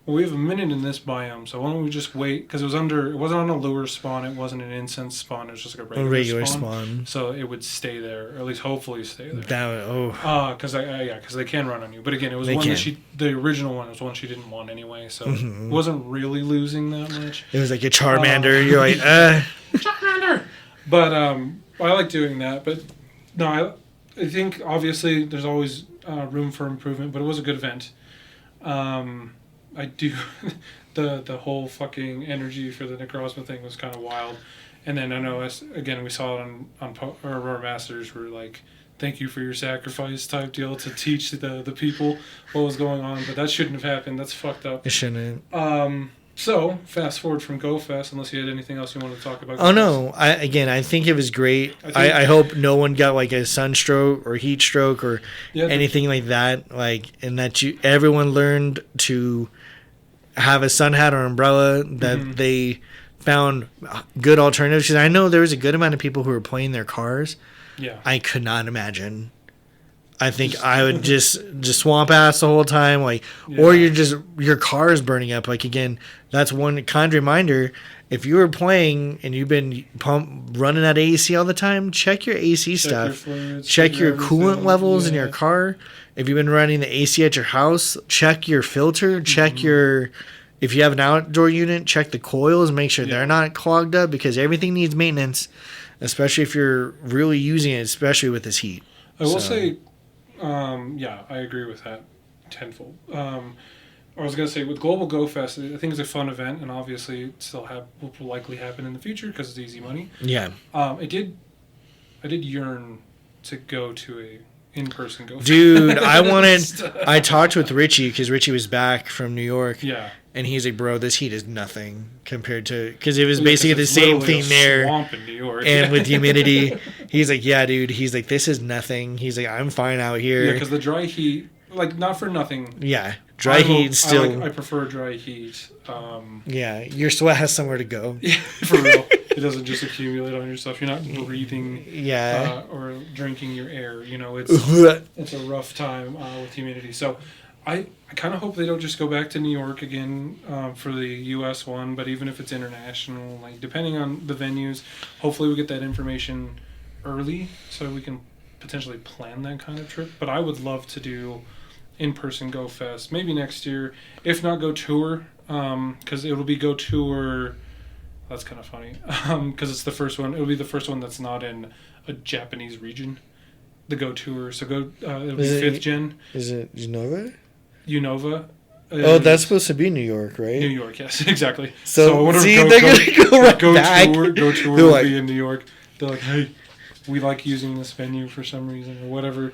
well, we have a minute in this biome, so why don't we just wait? Because it wasn't on a lure spawn, it wasn't an incense spawn, it was just like a regular spawn. So it would stay there, or at least hopefully stay there. Because they can run on you. But again, it was one that the original one was one she didn't want anyway, so it wasn't really losing that much. It was like a Charmander. You're like, Charmander! But I like doing that. But no, I think obviously there's always room for improvement, but it was a good event. I do. The whole fucking energy for the Necrozma thing was kind of wild. And then I know, we saw it on our Masters were like, thank you for your sacrifice type deal to teach the people what was going on. But that shouldn't have happened. That's fucked up. It shouldn't. So, fast forward from GoFest, unless you had anything else you wanted to talk about. Oh, no. I think it was great. I hope no one got like a sunstroke or heat stroke or anything like that. Like, and that everyone learned to have a sun hat or umbrella, that they found good alternatives. Because I know there was a good amount of people who were playing their cars. Yeah. I could not imagine. I think I would just swamp ass the whole time, like, or your car is burning up. Like, again, that's one kind reminder. If you were playing and you've been running at AC all the time, check your AC stuff. Check your coolant levels in your car. If you've been running the AC at your house, check your filter. Check your, if you have an outdoor unit, check the coils. Make sure they're not clogged up, because everything needs maintenance, especially if you're really using it, especially with this heat. I will say, I agree with that tenfold. I was going to say, with Global GoFest, I think it's a fun event, and obviously it still will likely happen in the future because it's easy money. Yeah. I did yearn to go to a in-person GoFest. Dude, I talked with Richie, because Richie was back from New York. Yeah. And he's like, bro, this heat is nothing compared to, because it was basically the same thing there. Swamp in New York. And with humidity, he's like, yeah, dude. He's like, this is nothing. He's like, I'm fine out here. Yeah, because the dry heat, like, not for nothing. Yeah. Dry heat still. I prefer dry heat. Yeah, your sweat has somewhere to go. Yeah, for real. It doesn't just accumulate on yourself. You're not breathing. Yeah. Or drinking your air. It's a rough time with humidity. So, I kind of hope they don't just go back to New York again for the U.S. one. But even if it's international, like depending on the venues, hopefully we get that information early so we can potentially plan that kind of trip. But I would love to do in-person Go Fest maybe next year, if not Go Tour, because it'll be Go Tour. That's kind of funny because it's the first one. It'll be the first one that's not in a Japanese region. The Go Tour, so it'll be 5th gen. Is it Unova? Unova. Oh, that's supposed to be New York, right? New York, yes, exactly. So I wonder if they're gonna go right back. Go Tour will be in New York. They're like, hey, we like using this venue for some reason or whatever.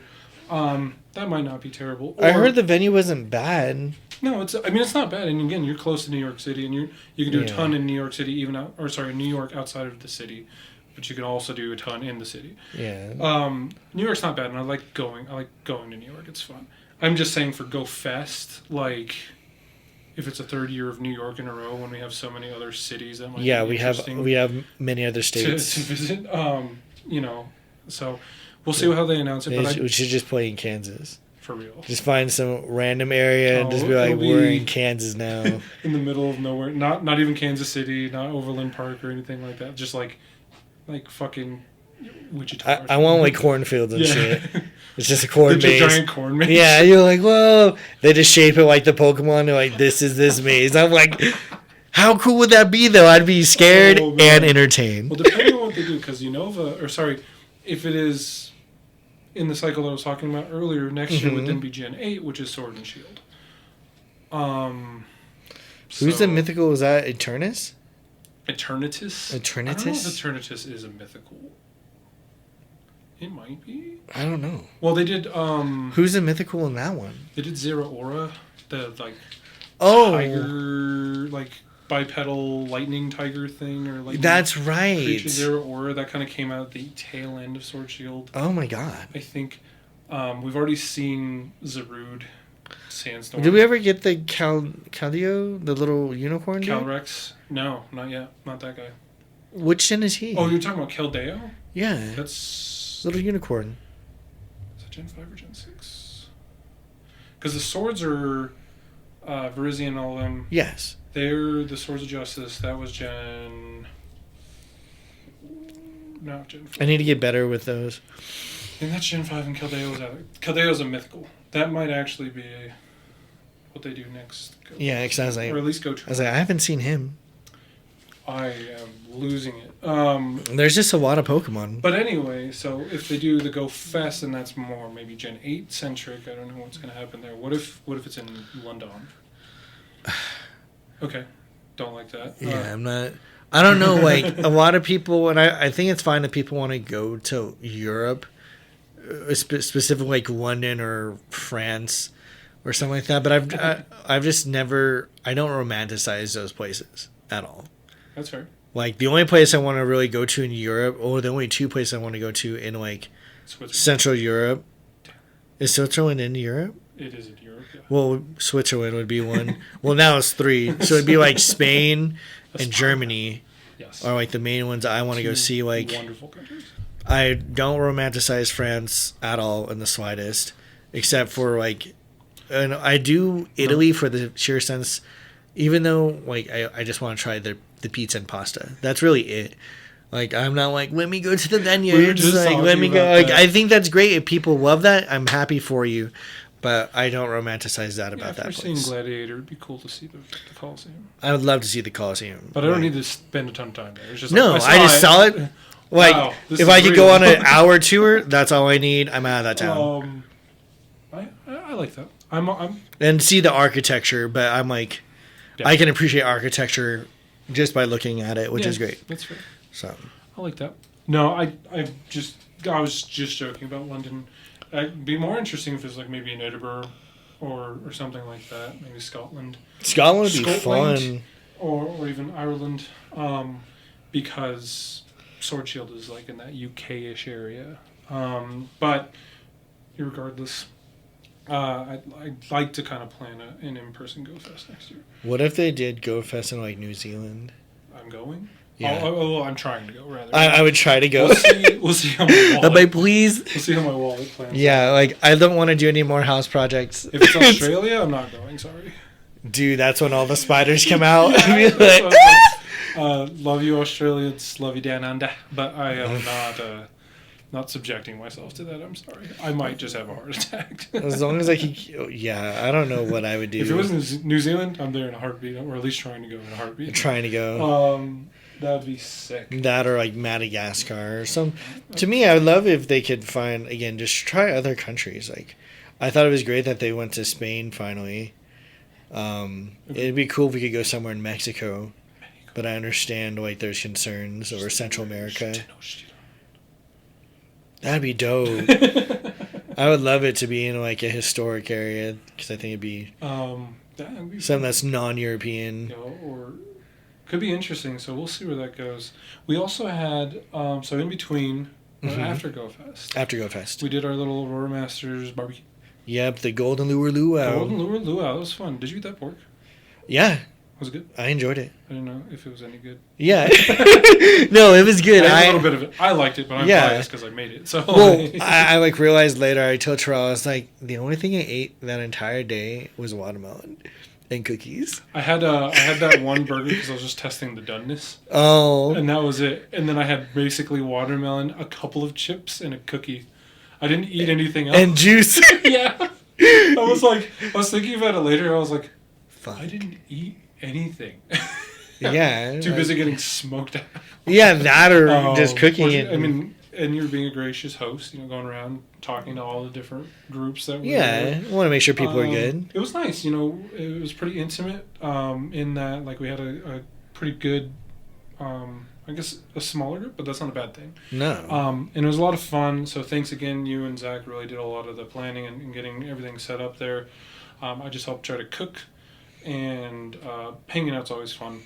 That might not be terrible. I heard the venue wasn't bad. No, it's not bad. And again, you're close to New York City, and you can do a ton in New York City, New York outside of the city, but you can also do a ton in the city. Yeah. New York's not bad, and I like going to New York. It's fun. I'm just saying for Go Fest, like if it's a third year of New York in a row, when we have so many other cities that might be interesting. we have many other states to visit. So we'll see how they announce it. We should just play in Kansas. For real. Just find some random area and just be like, we're in Kansas now. In the middle of nowhere. Not even Kansas City, not Overland Park or anything like that. Just like fucking Wichita. I want like cornfields and shit. It's just a corn maze. A giant corn maze. Yeah, you're like, whoa. They just shape it like the Pokemon. They're like, this is this maze. I'm like, how cool would that be though? I'd be scared and entertained. Well, depending on what they do, because if it is in the cycle that I was talking about earlier, next year would then be Gen 8, which is Sword and Shield. Who's the mythical? Is that Eternus? Eternatus? Eternatus? I don't know if Eternatus is a mythical. It might be. I don't know. Well, they did... Who's the mythical in that one? They did Zeraora, the, tiger, bipedal lightning tiger thing, or that's right. Creature Zeraora, that kind of came out at the tail end of Sword Shield. Oh my god. I think we've already seen Zarude, Sandstorm. Did we ever get the Caldio, the little unicorn dude? Calrex? No, not yet. Not that guy. Which gen is he? Oh, you're talking about Keldeo? Yeah. That's... Little unicorn. Is that Gen 5 or Gen 6? Because the swords are Virizion and all of them. Yes. They're the Swords of Justice. That was Gen... No, Gen 4. I need to get better with those. I think that's Gen 5 and Keldeo's out. Keldeo's a mythical. That might actually be what they do next. Yeah, because I was like... Or at least go to... I was like, I haven't seen him. I am losing it. There's just a lot of Pokemon. But anyway, so if they do the Go Fest, then that's more maybe Gen 8 centric. I don't know what's going to happen there. What if it's in London? Okay, don't like that. Yeah, I'm not... I don't know, like, a lot of people, and I think it's fine that people want to go to Europe, specifically like London or France or something like that, but I've just never... I don't romanticize those places at all. That's fair. Like, the only place I want to really go to in Europe, or the only two places I want to go to in, like, Central Europe. Is Switzerland in Europe? It is in Europe, yeah. Well, Switzerland would be one. Well, now it's three. So it'd be, like, Spain and Germany. Yes. Are, like, the main ones I want to go see. Like, wonderful countries. I don't romanticize France at all in the slightest. Except for, like... And I do Italy for the sheer sense... Even though, like, I just want to try the pizza and pasta. That's really it. Like, I'm not like, let me go to the vineyards. Like, let me go. Like, I think that's great. If people love that, I'm happy for you. But I don't romanticize that about that place. If you're seeing Gladiator, it'd be cool to see the Coliseum. I would love to see the Coliseum. But I don't need to spend a ton of time there. It's just no, I just saw it. Like, wow, if I could go on an hour tour, that's all I need. I'm out of that town. I like that. I'm and see the architecture, but I'm like... Yeah. I can appreciate architecture just by looking at it, which is great. That's fair. So I like that. No, I was just joking about London. It'd be more interesting if it was like maybe in Edinburgh or something like that. Maybe Scotland. Scotland would be fun. Or even Ireland, because Sword Shield is like in that UK-ish area. But regardless, I'd like to kind of plan an in-person GoFest next year. What if they did GoFest in like New Zealand? I'm going. Yeah. I'm trying to go, rather. I would try to go. We'll see how my wallet... please. We'll see how my wallet plans. Yeah, like, I don't want to do any more house projects. If it's Australia, I'm not going, sorry. Dude, that's when all the spiders come out. Love you, Australians. Love you, down under. But I am not subjecting myself to that. I'm sorry. I might just have a heart attack. As long as I can... Yeah, I don't know what I would do. If it was in New Zealand, I'm there in a heartbeat. Or at least trying to go in a heartbeat. Trying to go. That would be sick. That or like Madagascar or some. To me, I would love if they could find, again, just try other countries. Like, I thought it was great that they went to Spain finally. It'd be cool if we could go somewhere in Mexico. But I understand, like, there's concerns over Central America. That'd be dope. I would love it to be in, like, a historic area, because I think it'd be something that's non-European. Or could be interesting, so we'll see where that goes. We also had, so in between, after GoFest. After GoFest. We did our little Aurora Masters barbecue. Yep, the Golden Lure Luau. Golden Lure Luau, that was fun. Did you eat that pork? Yeah. Was it good? I enjoyed it. I didn't know if it was any good. Yeah. No, it was good. I had a little bit of it. I liked it, but I'm biased because I made it. So well, I like realized later, I told Terrell, I was like, the only thing I ate that entire day was watermelon and cookies. I had that one burger because I was just testing the doneness. Oh. And that was it. And then I had basically watermelon, a couple of chips, and a cookie. I didn't eat anything else. And juice. Yeah. I was thinking about it later. I was like, fuck. I didn't eat anything. Yeah. Too busy getting smoked out. Yeah, that or just cooking it. I mean, and you're being a gracious host, going around talking to all the different groups that were there. I want to make sure people are good. It was nice, it was pretty intimate in that, like, we had a pretty good, I guess, a smaller group, but that's not a bad thing. No. And it was a lot of fun, so thanks again, you and Zach really did a lot of the planning and getting everything set up there. I just helped try to cook, and hanging out's always fun.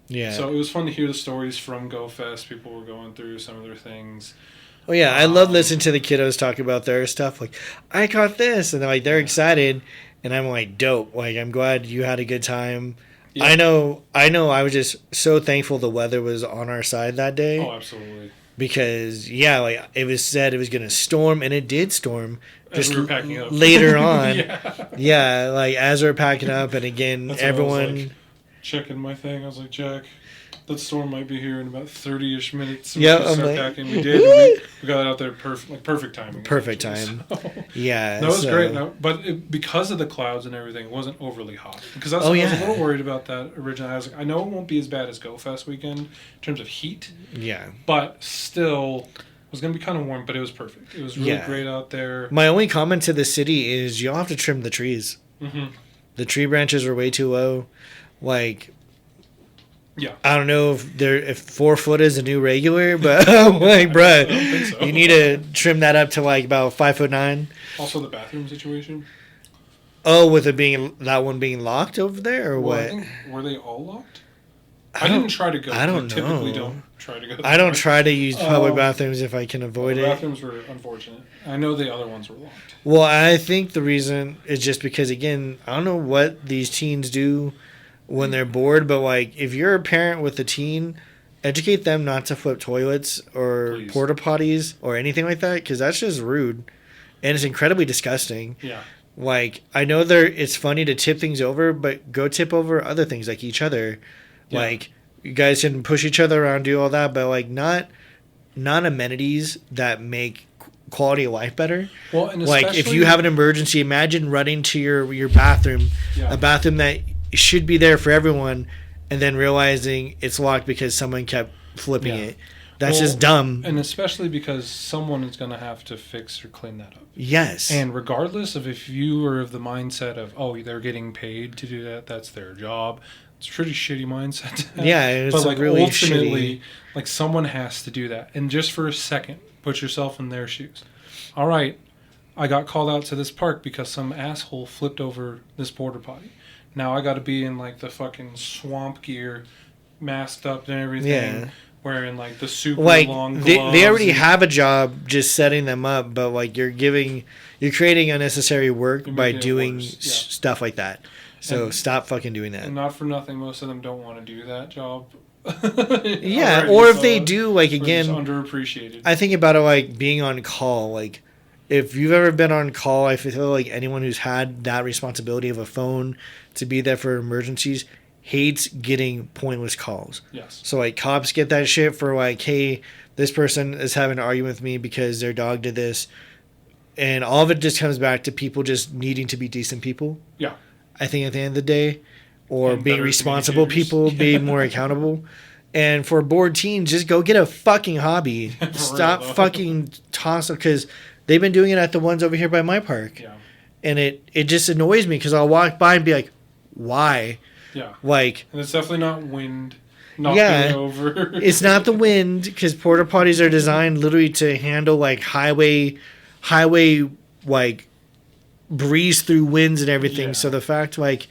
Yeah. So it was fun to hear the stories from GoFest. People were going through some of their things. Oh yeah, I love listening to the kiddos talk about their stuff. Like, I caught this, and they're excited, and I'm like, dope. Like, I'm glad you had a good time. Yeah. I know. I was just so thankful the weather was on our side that day. Oh, absolutely. Because like it was said it was going to storm, and it did storm. As we were packing up later on. Yeah. Yeah, like as we were packing up, and again, everyone checking my thing. I was like, Jack, that storm might be here in about 30-ish minutes. Yeah, I'm like, packing. We did. We got it out there perfect timing. Perfect time. So. Yeah. That was great. No, but because of the clouds and everything, it wasn't overly hot. Because I was a little worried about that originally. I was like, I know it won't be as bad as GoFest weekend in terms of heat. Yeah. But still, it was going to be kind of warm, but it was perfect. It was really great out there. My only comment to the city is you'll have to trim the trees. Mm-hmm. The tree branches are way too low. Like, yeah, I don't know if 4 foot is a new regular, but I'm like, bruh, so. You need to trim that up to like about 5'9". Also, the bathroom situation. Oh, with it being that one being locked over there, or what? I think, were they all locked? I didn't try to go. I don't know. Typically, don't try to go. I don't try to use public bathrooms if I can avoid it. Bathrooms were unfortunate. I know the other ones were locked. Well, I think the reason is just because, again, I don't know what these teens do when they're bored, but like if you're a parent with a teen, educate them not to flip toilets or porta potties or anything like that, because that's just rude and it's incredibly disgusting. Yeah. Like, I know it's funny to tip things over, but go tip over other things like each other. Yeah. Like, you guys can push each other around, do all that, but like not amenities that make quality of life better. Well, and like if you have an emergency, imagine running to your bathroom, a bathroom that should be there for everyone, and then realizing it's locked because someone kept flipping it. That's just dumb. And especially because someone is going to have to fix or clean that up. Yes. And regardless of if you are of the mindset of, they're getting paid to do that, that's their job. It's a pretty shitty mindset to have. Yeah, it's but like really ultimately, shitty. Like someone has to do that. And just for a second, put yourself in their shoes. All right, I got called out to this park because some asshole flipped over this porta potty. Now I got to be in like the fucking swamp gear, masked up and everything, wearing like the super like long gloves. They already have a job just setting them up, but like you're creating unnecessary work by doing stuff like that. So stop fucking doing that. And not for nothing, most of them don't want to do that job. Yeah, or if they do, like, again, underappreciated. I think about it like being on call. Like, if you've ever been on call, I feel like anyone who's had that responsibility of a phone to be there for emergencies hates getting pointless calls. Yes. So, like, cops get that shit for, like, hey, this person is having an argument with me because their dog did this. And all of it just comes back to people just needing to be decent people. Yeah. I think at the end of the day, or and being responsible people, being more accountable. And for bored teens, just go get a fucking hobby. Stop fucking tossing, because they've been doing it at the ones over here by my park. Yeah. And it just annoys me because I'll walk by and be like, why? Yeah. Like, and it's definitely not wind knocking over. It's not the wind, because porta potties are designed literally to handle like highway like breeze through winds and everything. Yeah. So the fact like,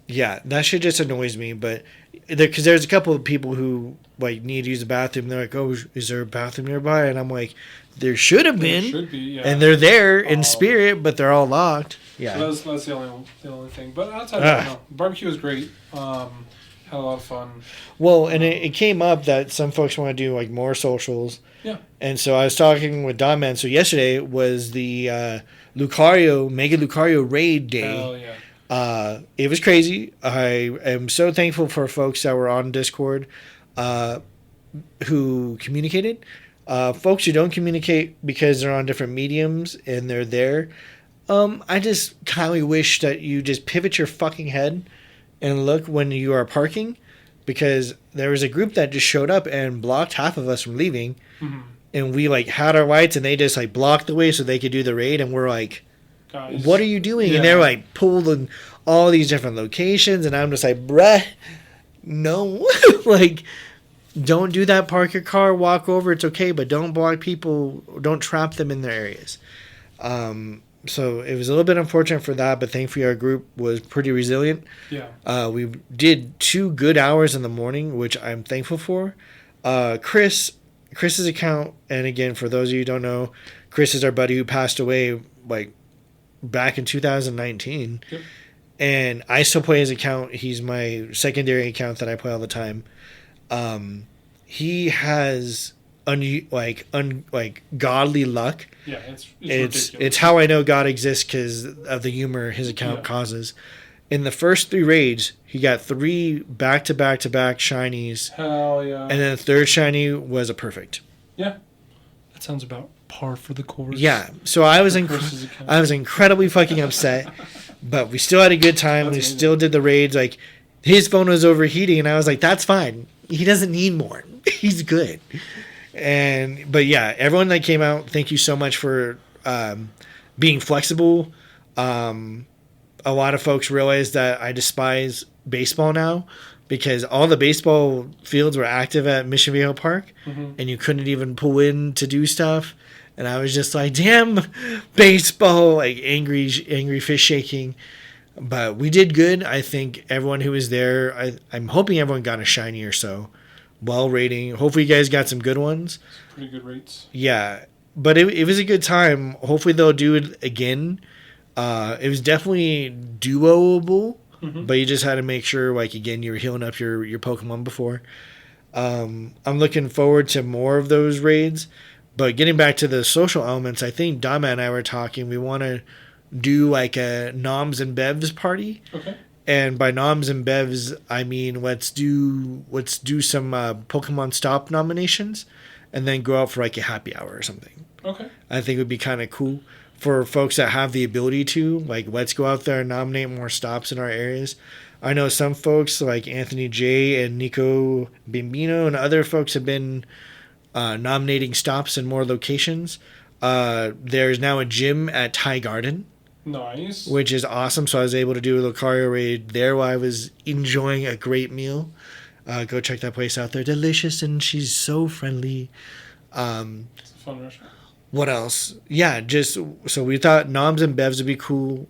that shit just annoys me. But because there's a couple of people who like need to use the bathroom. They're like, oh, is there a bathroom nearby? And I'm like, there should have been. Should be, yeah. And they're there in spirit, but they're all locked. Yeah. So that's the only thing. But outside of that, no. Barbecue was great. Had a lot of fun. Well, and it came up that some folks want to do like more socials. Yeah. And so I was talking with Don Man. So yesterday was the Mega Lucario Raid day. Hell yeah. It was crazy. I am so thankful for folks that were on Discord who communicated. Folks who don't communicate because they're on different mediums and they're there. I just kindly wish that you just pivot your fucking head and look when you are parking, because there was a group that just showed up and blocked half of us from leaving. Mm-hmm. And we like had our lights and they just like blocked the way so they could do the raid. And we're like, guys, what are you doing? Yeah. And they're like pulled in all these different locations. And I'm just like, bruh, no. Like, don't do that. Park your car, walk over. It's okay. But don't block people. Don't trap them in their areas. So it was a little bit unfortunate for that, but thankfully our group was pretty resilient. Yeah. We did 2 good hours in the morning, which I'm thankful for. Chris's account, and again, for those of you who don't know, Chris is our buddy who passed away like back in 2019. Yep. And I still play his account. He's my secondary account that I play all the time. He has godly luck. Yeah, it's how I know God exists, because of the humor his account causes. In the first 3 raids, he got 3 back-to-back-to-back shinies. Hell yeah! And then the third shiny was a perfect. Yeah, that sounds about par for the course. Yeah, so I was incredibly fucking upset, but we still had a good time. We still did the raids. Like, his phone was overheating, and I was like, "That's fine. He doesn't need more. He's good." But yeah, everyone that came out, thank you so much for being flexible. A lot of folks realized that I despise baseball now, because all the baseball fields were active at Mission Viejo Park, and you couldn't even pull in to do stuff. And I was just like, damn, baseball, like angry fist shaking. But we did good. I think everyone who was there, I'm hoping everyone got a shiny or so. Well rating. Hopefully you guys got some good ones. Pretty good rates. Yeah. But it was a good time. Hopefully they'll do it again. It was definitely doable, but you just had to make sure, like, again, you were healing up your Pokemon before. I'm looking forward to more of those raids. But getting back to the social elements, I think Dama and I were talking. We want to do like a Noms and Bevs party. Okay. And by Noms and Bevs, I mean let's do some Pokemon Stop nominations, and then go out for like a happy hour or something. Okay. I think it would be kind of cool for folks that have the ability to, like, let's go out there and nominate more stops in our areas. I know some folks like Anthony J and Nico Bimbino and other folks have been nominating stops in more locations. There's now a gym at Thai Garden. Nice. Which is awesome. So I was able to do a Lucario raid there while I was enjoying a great meal. Go check that place out. They're delicious, and she's so friendly. It's a fun restaurant. What else? Yeah, just so we thought Noms and Bevs would be cool.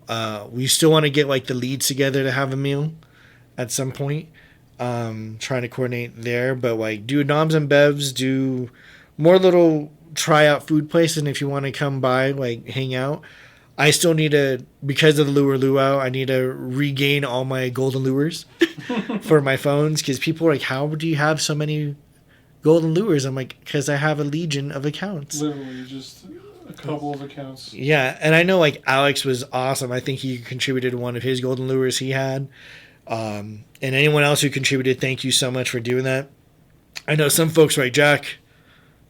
We still want to get like the leads together to have a meal at some point. trying to coordinate there. But like do noms and bevs, do more little tryout food places, and if you want to come by, like hang out. I still need to, because of the Lure Luau, I need to regain all my golden lures for my phones, because people are like, how do you have so many golden lures? I'm like, because I have a legion of accounts. Literally, just a couple of accounts. Yeah, and I know like Alex was awesome. I think he contributed one of his golden lures he had. And anyone else who contributed, thank you so much for doing that. I know some folks are like, Jack,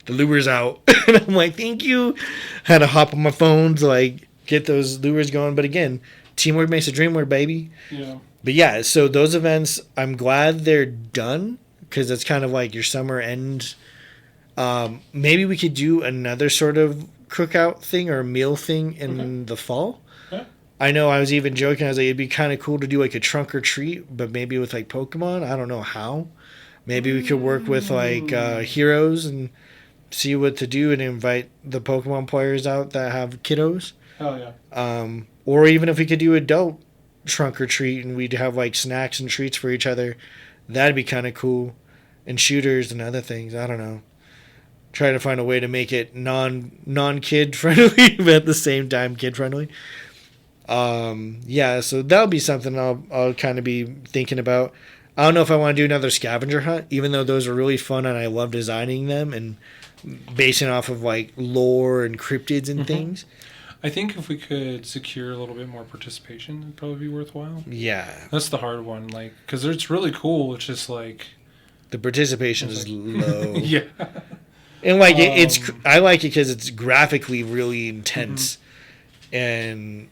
the lure's out. And I'm like, thank you. Had to hop on my phone to like get those lures going. But again, teamwork makes the dream work, baby. Yeah. But yeah, so those events, I'm glad they're done, because it's kind of like your summer end. Maybe we could do another sort of cookout thing or meal thing in the fall. Yeah. I know I was even joking. I was like, it'd be kind of cool to do like a trunk or treat, but maybe with like Pokemon. I don't know how. Maybe we could work with like Heroes and see what to do and invite the Pokemon players out that have kiddos. Hell yeah. Or even if we could do adult trunk or treat and we'd have like snacks and treats for each other, that'd be kind of cool. And shooters and other things. I don't know. Try to find a way to make it non-kid friendly, but at the same time kid friendly. Yeah, so that'll be something I'll kind of be thinking about. I don't know if I want to do another scavenger hunt, even though those are really fun and I love designing them and basing off of like lore and cryptids and things. I think if we could secure a little bit more participation, it'd probably be worthwhile. Yeah. That's the hard one, like, because it's really cool. It's just like... The participation is low. Yeah. And like, it's I like it because it's graphically really intense. And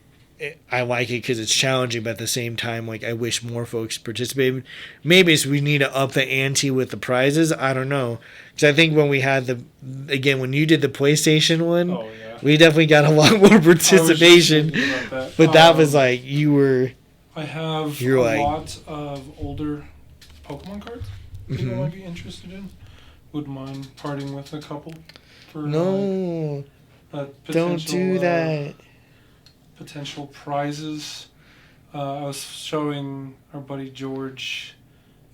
I like it because it's challenging, but at the same time, like, I wish more folks participated. Maybe it's we need to up the ante with the prizes. I don't know. Because I think when we had when you did the PlayStation one, we definitely got a lot more participation. But that was like, you were... I have a lot of older Pokemon cards people might be interested in. Wouldn't mind parting with a couple. For, don't do that. Potential prizes. I was showing our buddy George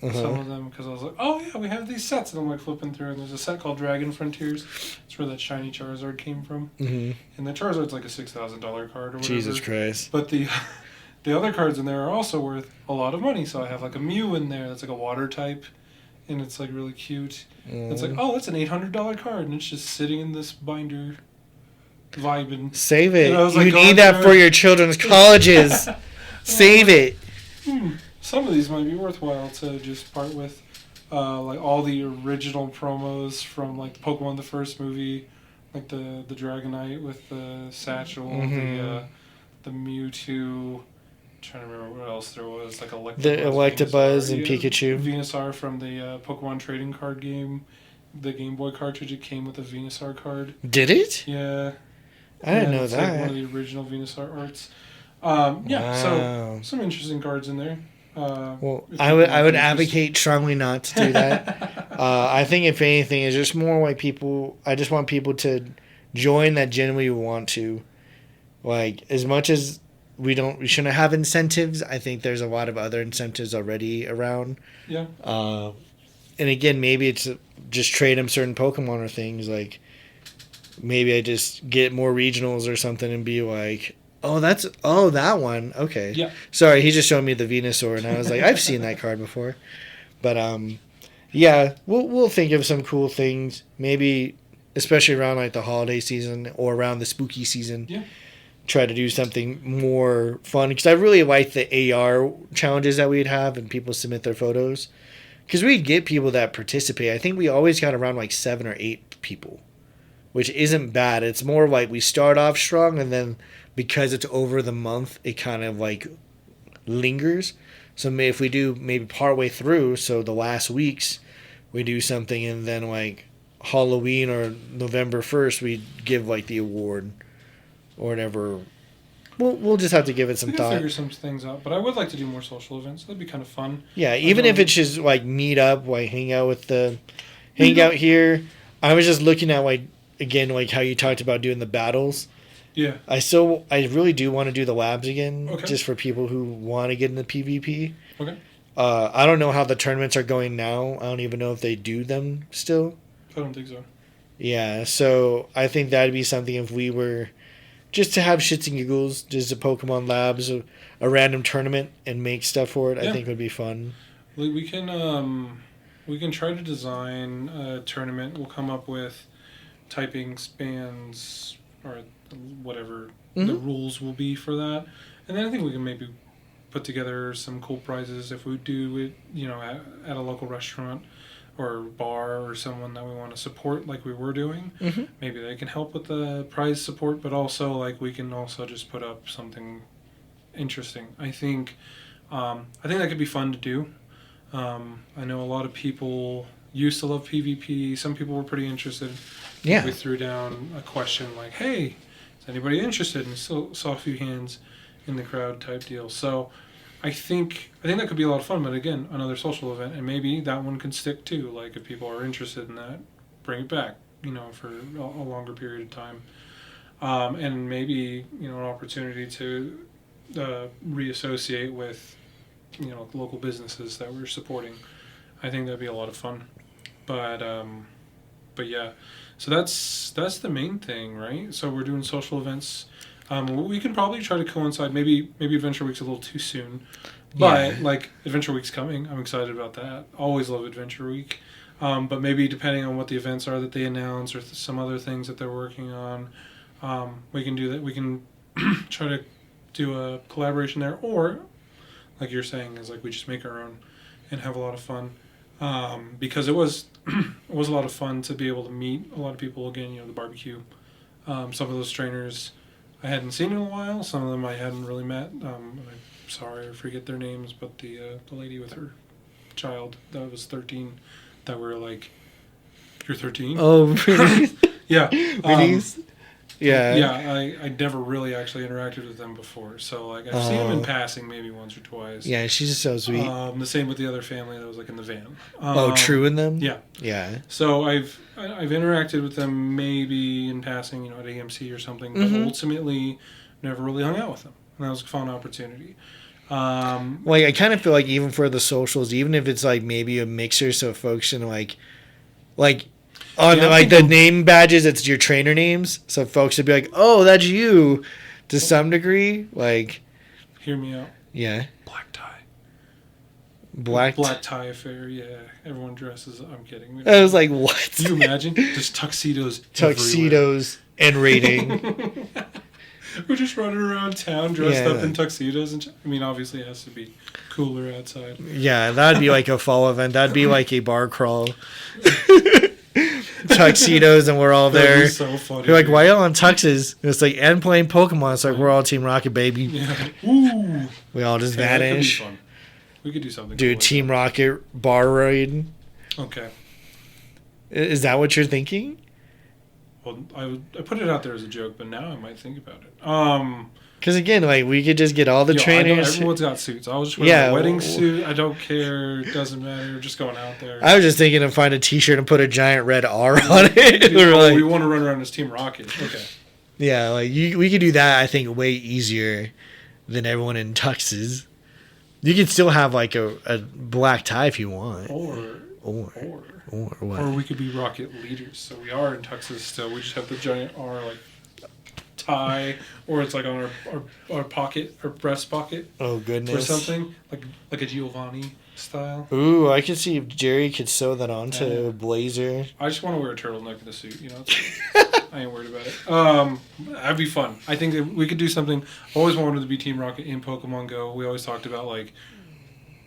some of them because I was like, oh yeah, we have these sets, and I'm like flipping through, and there's a set called Dragon Frontiers. It's where that shiny Charizard came from, and the Charizard's like a $6,000 card or whatever. Jesus Christ! But the other cards in there are also worth a lot of money. So I have like a Mew in there that's like a water type, and it's like really cute. It's like, oh, that's an $800 card, and it's just sitting in this binder. Vibing. Save it. You need that for your children's colleges. Save it. Some of these might be worthwhile to just part with. Like all the original promos from like Pokemon the first movie, like the Dragonite with the satchel, the Mewtwo. I'm trying to remember what else there was, like Electabuzz and Pikachu. Venusaur from the Pokemon trading card game. The Game Boy cartridge, it came with a Venusaur card. Did it? Yeah. I didn't know it's that. Like one of the original Venusaur arts. So some interesting cards in there. Well, I would advocate strongly not to do that. I think if anything, it's just more like people. I just want people to join that genuinely want to. Like, as much as we shouldn't have incentives. I think there's a lot of other incentives already around. Yeah. And again, maybe it's just trade them certain Pokemon or things. Like, maybe I just get more regionals or something and be like, that one. Okay. Yeah. Sorry, he just showed me the Venusaur, and I was like, I've seen that card before. But, yeah, we'll think of some cool things. Maybe, especially around, like, the holiday season or around the spooky season. Yeah. Try to do something more fun. Because I really like the AR challenges that we'd have and people submit their photos. Because we'd get people that participate. I think we always got around, like, 7 or 8 people, which isn't bad. It's more like we start off strong, and then because it's over the month, it kind of like lingers. So if we do maybe partway through, so the last weeks, we do something, and then like Halloween or November 1st, we give like the award or whatever. We'll just have to give it some thought. Figure some things out, but I would like to do more social events. That'd be kind of fun. Yeah, even if it's just like meet up, like hang out here. I was just looking at like, again, like how you talked about doing the battles. Yeah. I really do want to do the labs again, just for people who want to get into PvP. Okay. I don't know how the tournaments are going now. I don't even know if they do them still. I don't think so. Yeah, so I think that'd be something if we were just to have shits and giggles, just a Pokemon Labs, a random tournament, and make stuff for it. I think would be fun. We can try to design a tournament. We'll come up with typing spans or whatever the rules will be for that, and then I think we can maybe put together some cool prizes if we do it, at a local restaurant or bar or someone that we want to support like we were doing. Maybe they can help with the prize support, but also like we can also just put up something interesting. I think that could be fun to do. I know a lot of people used to love PvP. Some people were pretty interested. Yeah. We threw down a question like, hey, is anybody interested? And saw a few hands in the crowd type deal. So I think that could be a lot of fun, but again, another social event, and maybe that one could stick too. Like if people are interested in that, bring it back, for a longer period of time, and maybe an opportunity to reassociate with local businesses that we're supporting. I think that'd be a lot of fun, but yeah, so that's the main thing, right? So we're doing social events. We can probably try to coincide. Maybe Adventure Week's a little too soon, but like Adventure Week's coming. I'm excited about that. Always love Adventure Week, but maybe depending on what the events are that they announce or some other things that they're working on, we can do that. We can try to do a collaboration there, or like you're saying, is like we just make our own and have a lot of fun. Because it was a lot of fun to be able to meet a lot of people again. The barbecue. Some of those trainers I hadn't seen in a while. Some of them I hadn't really met. I'm sorry, I forget their names, but the lady with her child that was 13, that were like, you're 13? Oh, really? Yeah. Yeah. Yeah, I never really actually interacted with them before. So like I've seen them in passing maybe once or twice. Yeah, she's so sweet. The same with the other family that was like in the van. True in them? Yeah. Yeah. So I've interacted with them maybe in passing, at AMC or something, but ultimately never really hung out with them. And that was a fun opportunity. Like I kind of feel like even for the socials, even if it's like maybe a mixer, so folks can like on the name badges, it's your trainer names, so folks would be like, "Oh, that's you," to some degree. Like, hear me out. Yeah. Black tie. Black tie affair. Yeah, everyone dresses. I'm kidding. I was like, what? Can you imagine just tuxedos and raiding. We're just running around town dressed up in tuxedos, and obviously it has to be cooler outside. Yeah, that'd be like a fall event. That'd be like a bar crawl. Tuxedos, and we're all there. So funny. You're like, why y'all on tuxes? And it's like, and playing Pokemon. It's like, we're all Team Rocket, baby. Yeah. Ooh. We all just vanish. That could be fun. We could do something. Dude, cool Team Rocket bar raid. Okay. Is that what you're thinking? Well, I put it out there as a joke, but now I might think about it. Because again, like we could just get all the trainers. Everyone's got suits. I'll just wear a wedding suit. I don't care. It doesn't matter. We're just going out there. I was just thinking to find a T-shirt and put a giant red R on it. We want to run around as Team Rocket. Okay. Yeah, like we could do that. I think way easier than everyone in tuxes. You could still have like a black tie if you want. Or what? Or we could be Rocket leaders. So we are in tuxes still. We just have the giant R like tie, or it's like on our pocket, our breast pocket. Oh goodness! Or something like a Giovanni style. Ooh, I could see if Jerry could sew that onto a blazer. I just want to wear a turtleneck and a suit. I ain't worried about it. That'd be fun. I think that we could do something. I always wanted to be Team Rocket in Pokemon Go. We always talked about like,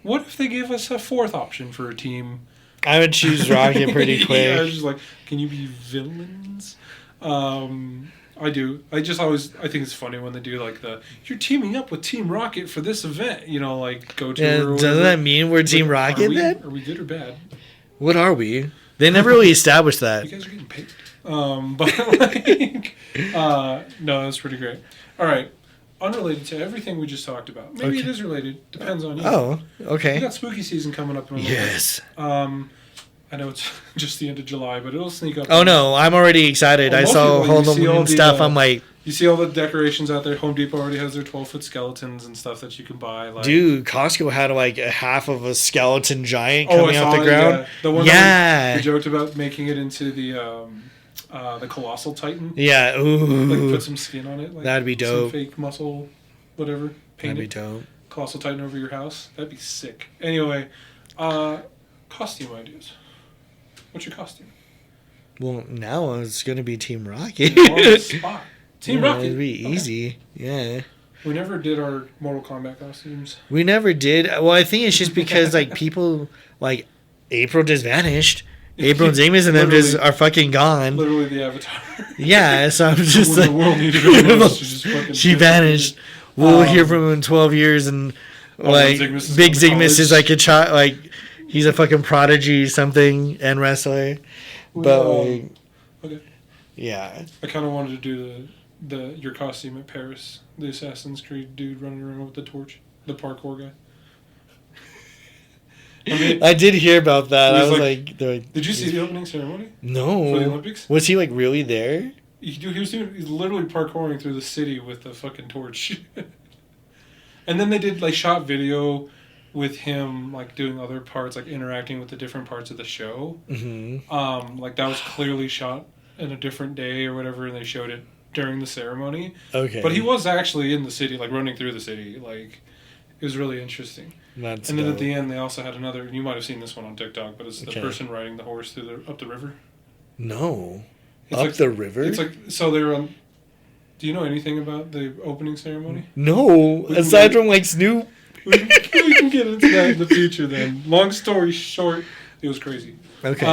what if they gave us a fourth option for a team? I would choose Rocket pretty quick. Yeah, I was just like, can you be villains? I do. I think it's funny when they do like you're teaming up with Team Rocket for this event. Like go to. Yeah, doesn't that mean we're Team Rocket then? Are we good or bad? What are we? They never really established that. You guys are getting paid. But like, no, that's pretty great. All right. Unrelated to everything we just talked about. Maybe it is related. Depends on you. Oh, okay. We got spooky season coming up in a little bit. I know it's just the end of July, but it'll sneak up. Oh no, I'm already excited. I saw Hold 'em and stuff. I'm like, You see all the decorations out there. Home Depot already has their 12-foot skeletons and stuff that you can buy. Like, dude, Costco had like a half of a skeleton giant coming off the ground. Yeah. The one that we joked about making it into the Colossal Titan. Yeah, ooh. Like put some skin on it. Like that'd be dope. Some fake muscle, whatever. Paint That'd be dope. Colossal Titan over your house. That'd be sick. Anyway, costume ideas. What's your costume? Well, now it's gonna be Team Rocket. On the spot. Team Rocket. It'd be easy. Yeah. We never did our Mortal Kombat costumes. We never did. Well, I think it's just because like people like April just vanished. April and Amos and them just are fucking gone. Literally the Avatar. Yeah, so I'm just like, the world needed her most, she vanished. We'll hear from him in 12 years, and like Big Zygmus is like a child, like he's a fucking prodigy something and wrestler. But like, okay. Yeah. I kind of wanted to do your costume at Paris, the Assassin's Creed dude running around with the torch, the parkour guy. I did hear about that. I was like, did you see the opening ceremony? No. For the Olympics? Was he like really there? He's literally parkouring through the city with the fucking torch. And then they did like shot video with him like doing other parts, like interacting with the different parts of the show. Mm-hmm. Like that was clearly shot in a different day or whatever, and they showed it during the ceremony. Okay. But he was actually in the city, like running through the city. Like it was really interesting. And then at the end, they also had another. You might have seen this one on TikTok, but it's the person riding the horse up the river. No, it's up the river. It's like so they were on. Do you know anything about the opening ceremony? No, aside from like Snoop. We can get into that in the future. Then, long story short, it was crazy. Okay.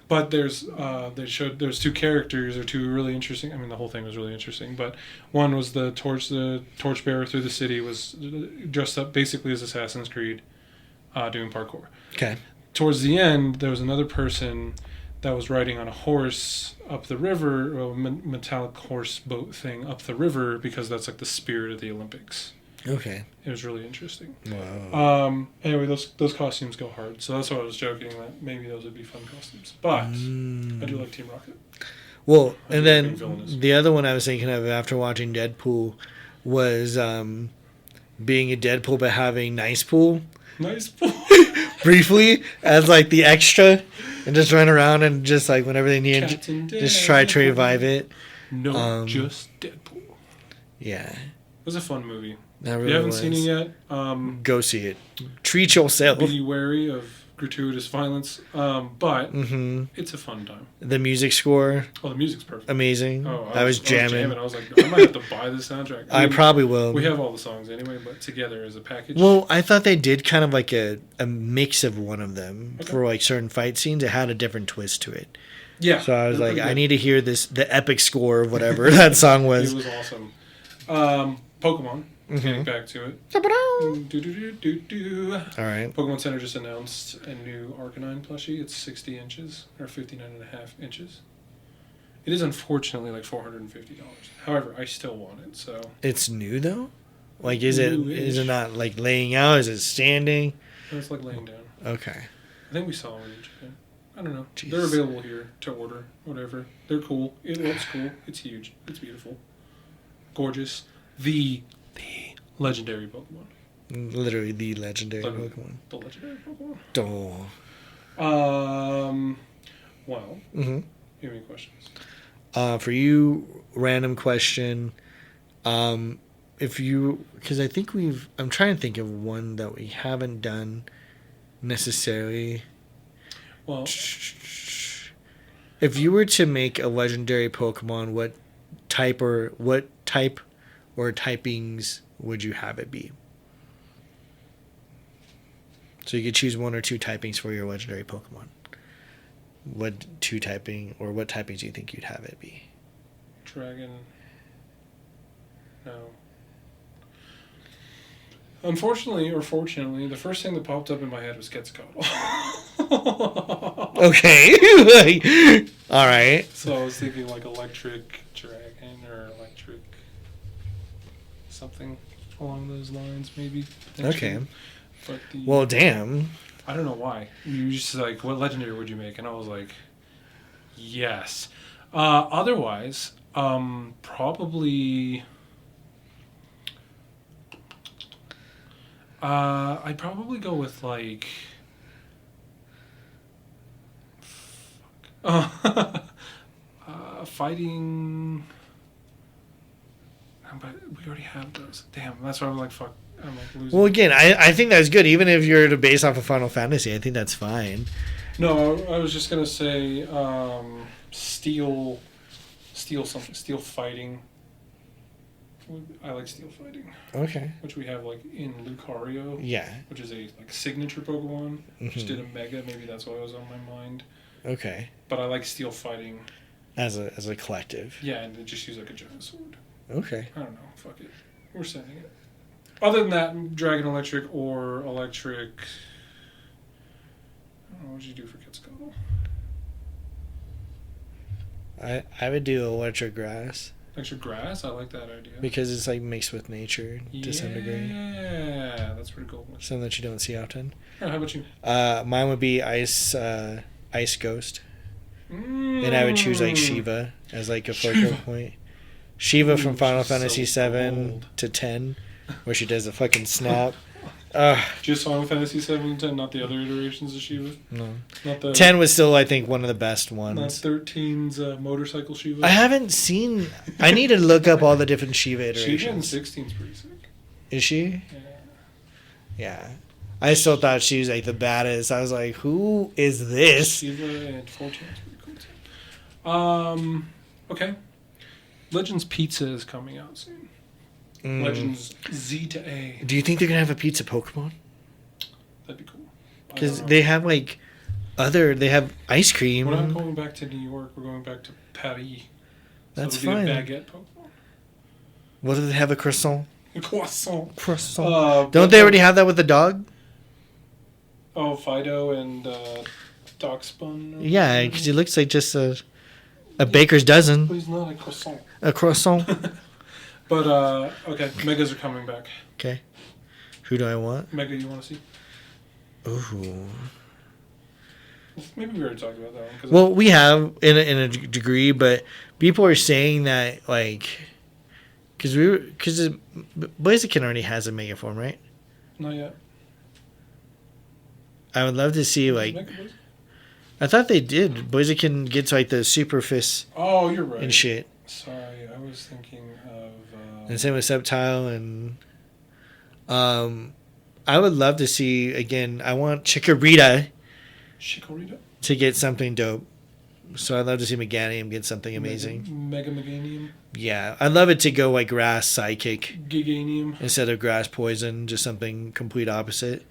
But there's two characters or two really interesting. I mean, the whole thing was really interesting. But one was the torchbearer through the city was dressed up basically as Assassin's Creed, doing parkour. Okay. Towards the end, there was another person that was riding on a horse up the river, a metallic horse boat thing up the river, because that's like the spirit of the Olympics. Okay. It was really interesting. Wow. Anyway, those costumes go hard, so that's why I was joking that maybe those would be fun costumes. But I do like Team Rocket. Well, and then the other one I was thinking of after watching Deadpool was being a Deadpool but having Nice Pool. Nice Pool. Briefly as like the extra, and just run around and just like whenever they need, just try to revive it. No, just Deadpool. Yeah. It was a fun movie. Really if you haven't seen it yet, go see it. Treat yourself. Be wary of gratuitous violence, but it's a fun time. The music score. Oh, the music's perfect. Amazing. I was jamming. I was like, I might have to buy this soundtrack. I probably will. We have all the songs anyway, but together as a package. Well, I thought they did kind of like a mix of one of them for like certain fight scenes. It had a different twist to it. Yeah. So I was like, I need to hear the epic score of whatever that song was. It was awesome. Pokemon. Getting back to it. All right. Pokemon Center just announced a new Arcanine plushie. It's 60 inches, or 59.5 inches. It is unfortunately like $450. However, I still want it, so... It's new, though? Like, is it not, like, laying out? Is it standing? No, it's like laying down. Okay. I think we saw them in Japan. I don't know. Jeez. They're available here to order, whatever. They're cool. It looks cool. It's huge. It's beautiful. Gorgeous. The legendary Pokemon. Literally the legendary Pokemon. The legendary Pokemon? Well, you have any questions? For you, random question. Because I think I'm trying to think of one that we haven't done necessarily. Well, if you were to make a legendary Pokemon, what type or typings would you have it be? So you could choose one or two typings for your legendary Pokemon. What typings do you think you'd have it be? Dragon. No. Unfortunately or fortunately, the first thing that popped up in my head was Quetzalcoatl. Okay. All right. So I was thinking like electric dragon or electric something along those lines, maybe. Okay. But well, damn. I don't know why. You just like, what legendary would you make? And I was like, yes. Otherwise, probably. I'd probably go with like. Fighting. But we already have those. Damn, that's why I'm like, fuck. I'm like losing. Well, again, I think that's good. Even if you're to base off of Final Fantasy, I think that's fine. No, I was just gonna say, steel fighting. I like steel fighting. Okay. Which we have like in Lucario. Yeah. Which is a like signature Pokemon. Just did a Mega. Maybe that's why it was on my mind. Okay. But I like steel fighting. As a collective. Yeah, and they just use like a giant sword. Okay. I don't know. Fuck it. We're sending it. Other than that, Dragon Electric or Electric. I don't know. What would you do for Quetzalcoatl? I would do Electric Grass. Electric Grass? I like that idea. Because it's like mixed with nature to some degree. Yeah, that's pretty cool. Something that you don't see often. How about you? Mine would be Ice Ghost. And I would choose like Shiva as like a focal point. Shiva from Final Fantasy 7 to 10, where she does a fucking snap. Just Final Fantasy 7 and 10, not the other iterations of Shiva? No. Not the, 10 was still, I think, one of the best ones. Not 13's motorcycle Shiva? I haven't seen... I need to look up all the different Shiva iterations. Shiva in 16's pretty sick. Is she? Yeah. Yeah. I still thought she was like the baddest. I was like, who is this? Shiva and 14 is pretty cool too. Okay. Legends Pizza is coming out soon. Legends Z to A. Do you think they're going to have a pizza Pokemon? That'd be cool. Because they have like they have ice cream. We're not going back to New York. We're going back to Paris. That's so fine. A baguette Pokemon. What do they have? A croissant? A croissant. Don't they already have that with the dog? Oh, Fido and Darkspun? Yeah, because it looks like just a baker's dozen. But he's not a croissant. A croissant. But, okay, Megas are coming back. Okay. Who do I want? Mega, you want to see? Ooh. Maybe we already talked about that one. Well, we have in a degree, but people are saying that, like, because Blaziken already has a Mega form, right? Not yet. I would love to see, like... I thought they did. Blaziken gets, like, the super fist. Oh, you're right. And shit. Sorry, I was thinking of... and same with Sceptile and... I would love to see, again, I want Chikorita to get something dope. So I'd love to see Meganium get something amazing. Mega Meganium? Yeah, I'd love it to go like Grass Psychic. Giganium. Instead of Grass Poison, just something complete opposite.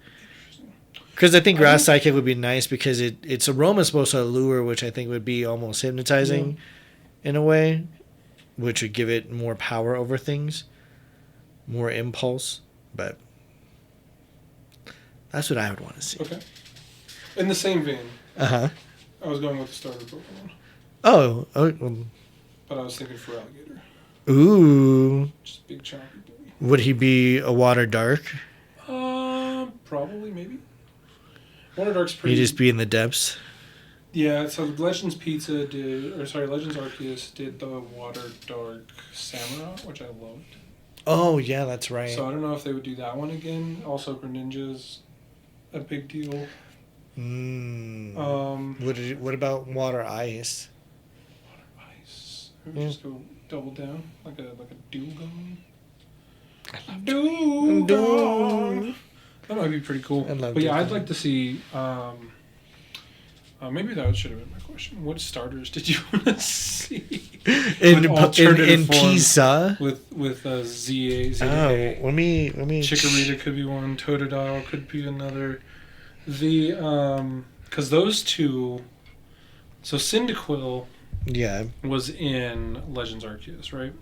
Because I think Grass Psychic would be nice because its aroma is supposed to allure, which I think would be almost hypnotizing in a way, which would give it more power over things, more impulse. But that's what I would want to see. Okay. In the same vein. Uh-huh. I was going with the starter Pokemon. Oh. But I was thinking for Alligator. Ooh. Just big chompy boy. Would he be a Water Dark? Probably, maybe. Water Dark's pretty... He'd just be in the depths? Yeah, so Legends Legends Arceus did the Water Dark Samurott, which I loved. Oh, yeah, that's right. So I don't know if they would do that one again. Also, Greninja's a big deal. What about Water Ice? Water Ice. Maybe just go double down like a Dewgong. Dewgong. That might be pretty cool. But yeah, I'd like to see. Maybe that should have been my question. What starters did you want to see in Pisa with ZA? Let me. Chikorita could be one. Totodile could be another. Because those two. So Cyndaquil. Yeah. Was in Legends Arceus, right?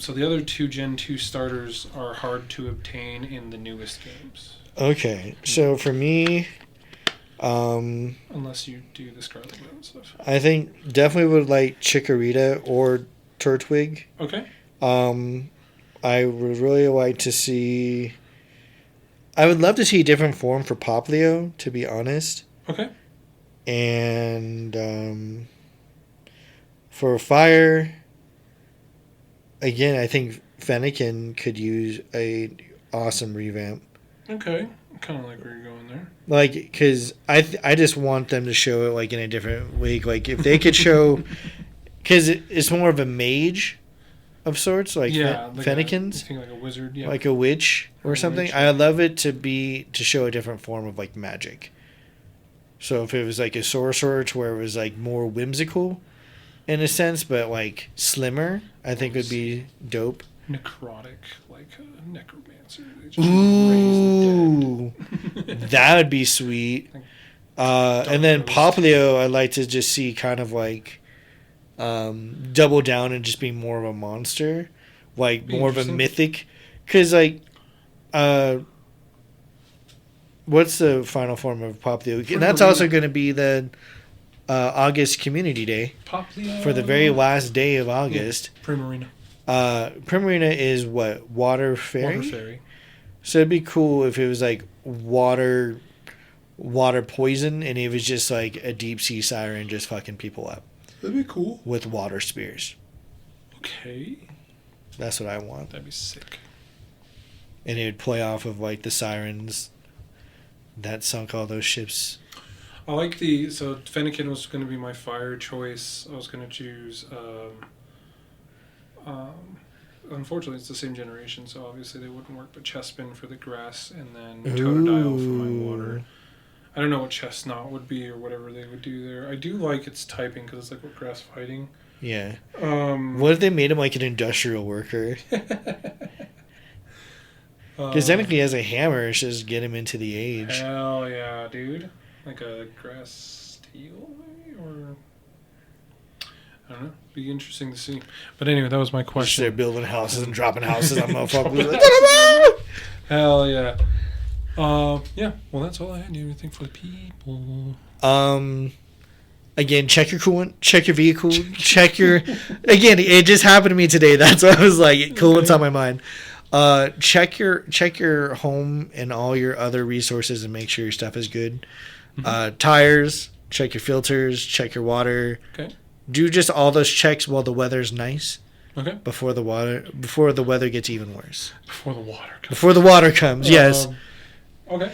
So the other two Gen 2 starters are hard to obtain in the newest games. Okay, so for me, unless you do the Scarlet Moon stuff, I think definitely would like Chikorita or Turtwig. Okay. I would really like to see. I would love to see a different form for Poplio, to be honest. Okay. And For fire, again, I think Fennekin could use a awesome revamp. Okay, kind of like where you're going there. Like, because I just want them to show it like in a different week. Like, if they could show, because it's more of a mage of sorts, like Fennekins, like a wizard, like a witch or something. I love it to show a different form of like magic. So if it was like a sorcerer, to where it was like more whimsical, in a sense, but like slimmer, I think would be dope. Necrotic, like a necromancer. Ooh, that would be sweet. And then Poplio, I'd like to just see kind of like double down and just be more of a monster, like more of a mythic. Because like, what's the final form of Poplio? And that's also going to be the August Community Day. Poplio. For the very last day of August. Yeah. Primarina. Primarina is what? Water fairy? Water fairy. So it'd be cool if it was like water poison and it was just like a deep sea siren just fucking people up. That'd be cool. With water spears. Okay. That's what I want. That'd be sick. And it would play off of like the sirens that sunk all those ships. I like so Fennekin was going to be my fire choice. I was going to choose unfortunately it's the same generation, so obviously they wouldn't work, but Chespin for the grass and then Totodile for my water. I don't know what Chestnut would be or whatever they would do there. I do like its typing because it's like what grass fighting. Yeah. What if they made him like an industrial worker? Because technically, as a hammer, it's just get him into the age. Hell yeah, dude! Like a grass steel, maybe, or I don't know. Be interesting to see. But anyway, that was my question. They're building houses and dropping houses on motherfuckers. Hell yeah. Yeah. Well, that's all I had. Anything for the people? Again, check your coolant, check your vehicle, check your. Again, it just happened to me today. That's why I was like, coolant's on my mind. Check your home and all your other resources and make sure your stuff is good. Mm-hmm. Tires, check your filters, check your water. Okay. Do just all those checks while the weather's nice. Okay. Before the weather gets even worse. Before the water comes. Yes. Okay.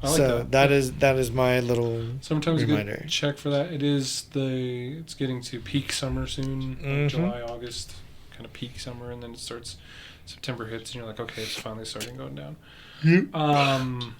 I like that is my little sometimes reminder. Good check for that. It's getting to peak summer soon, mm-hmm. July, August, kind of peak summer, and then it starts. September hits, and you're like, okay, it's finally starting going down. Mm-hmm.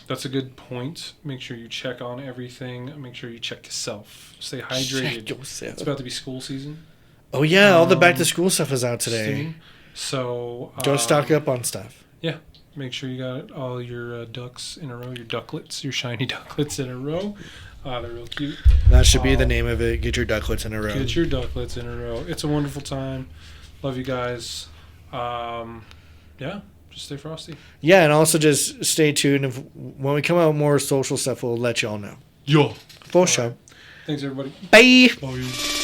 That's a good point. Make sure you check on everything. Make sure you check yourself. Stay hydrated. Check yourself. It's about to be school season. Oh yeah, all the back to school stuff is out today. Soon. So go stock up on stuff. Yeah, make sure you got all your ducks in a row, your ducklets, your shiny ducklets in a row. They're real cute. That should be the name of it. Get your ducklets in a row. Get your ducklets in a row. It's a wonderful time. Love you guys. Yeah. Stay frosty. Yeah, and also just stay tuned. When we come out with more social stuff, we'll let y'all know. Yo. For sure. Thanks, everybody. Bye. Bye.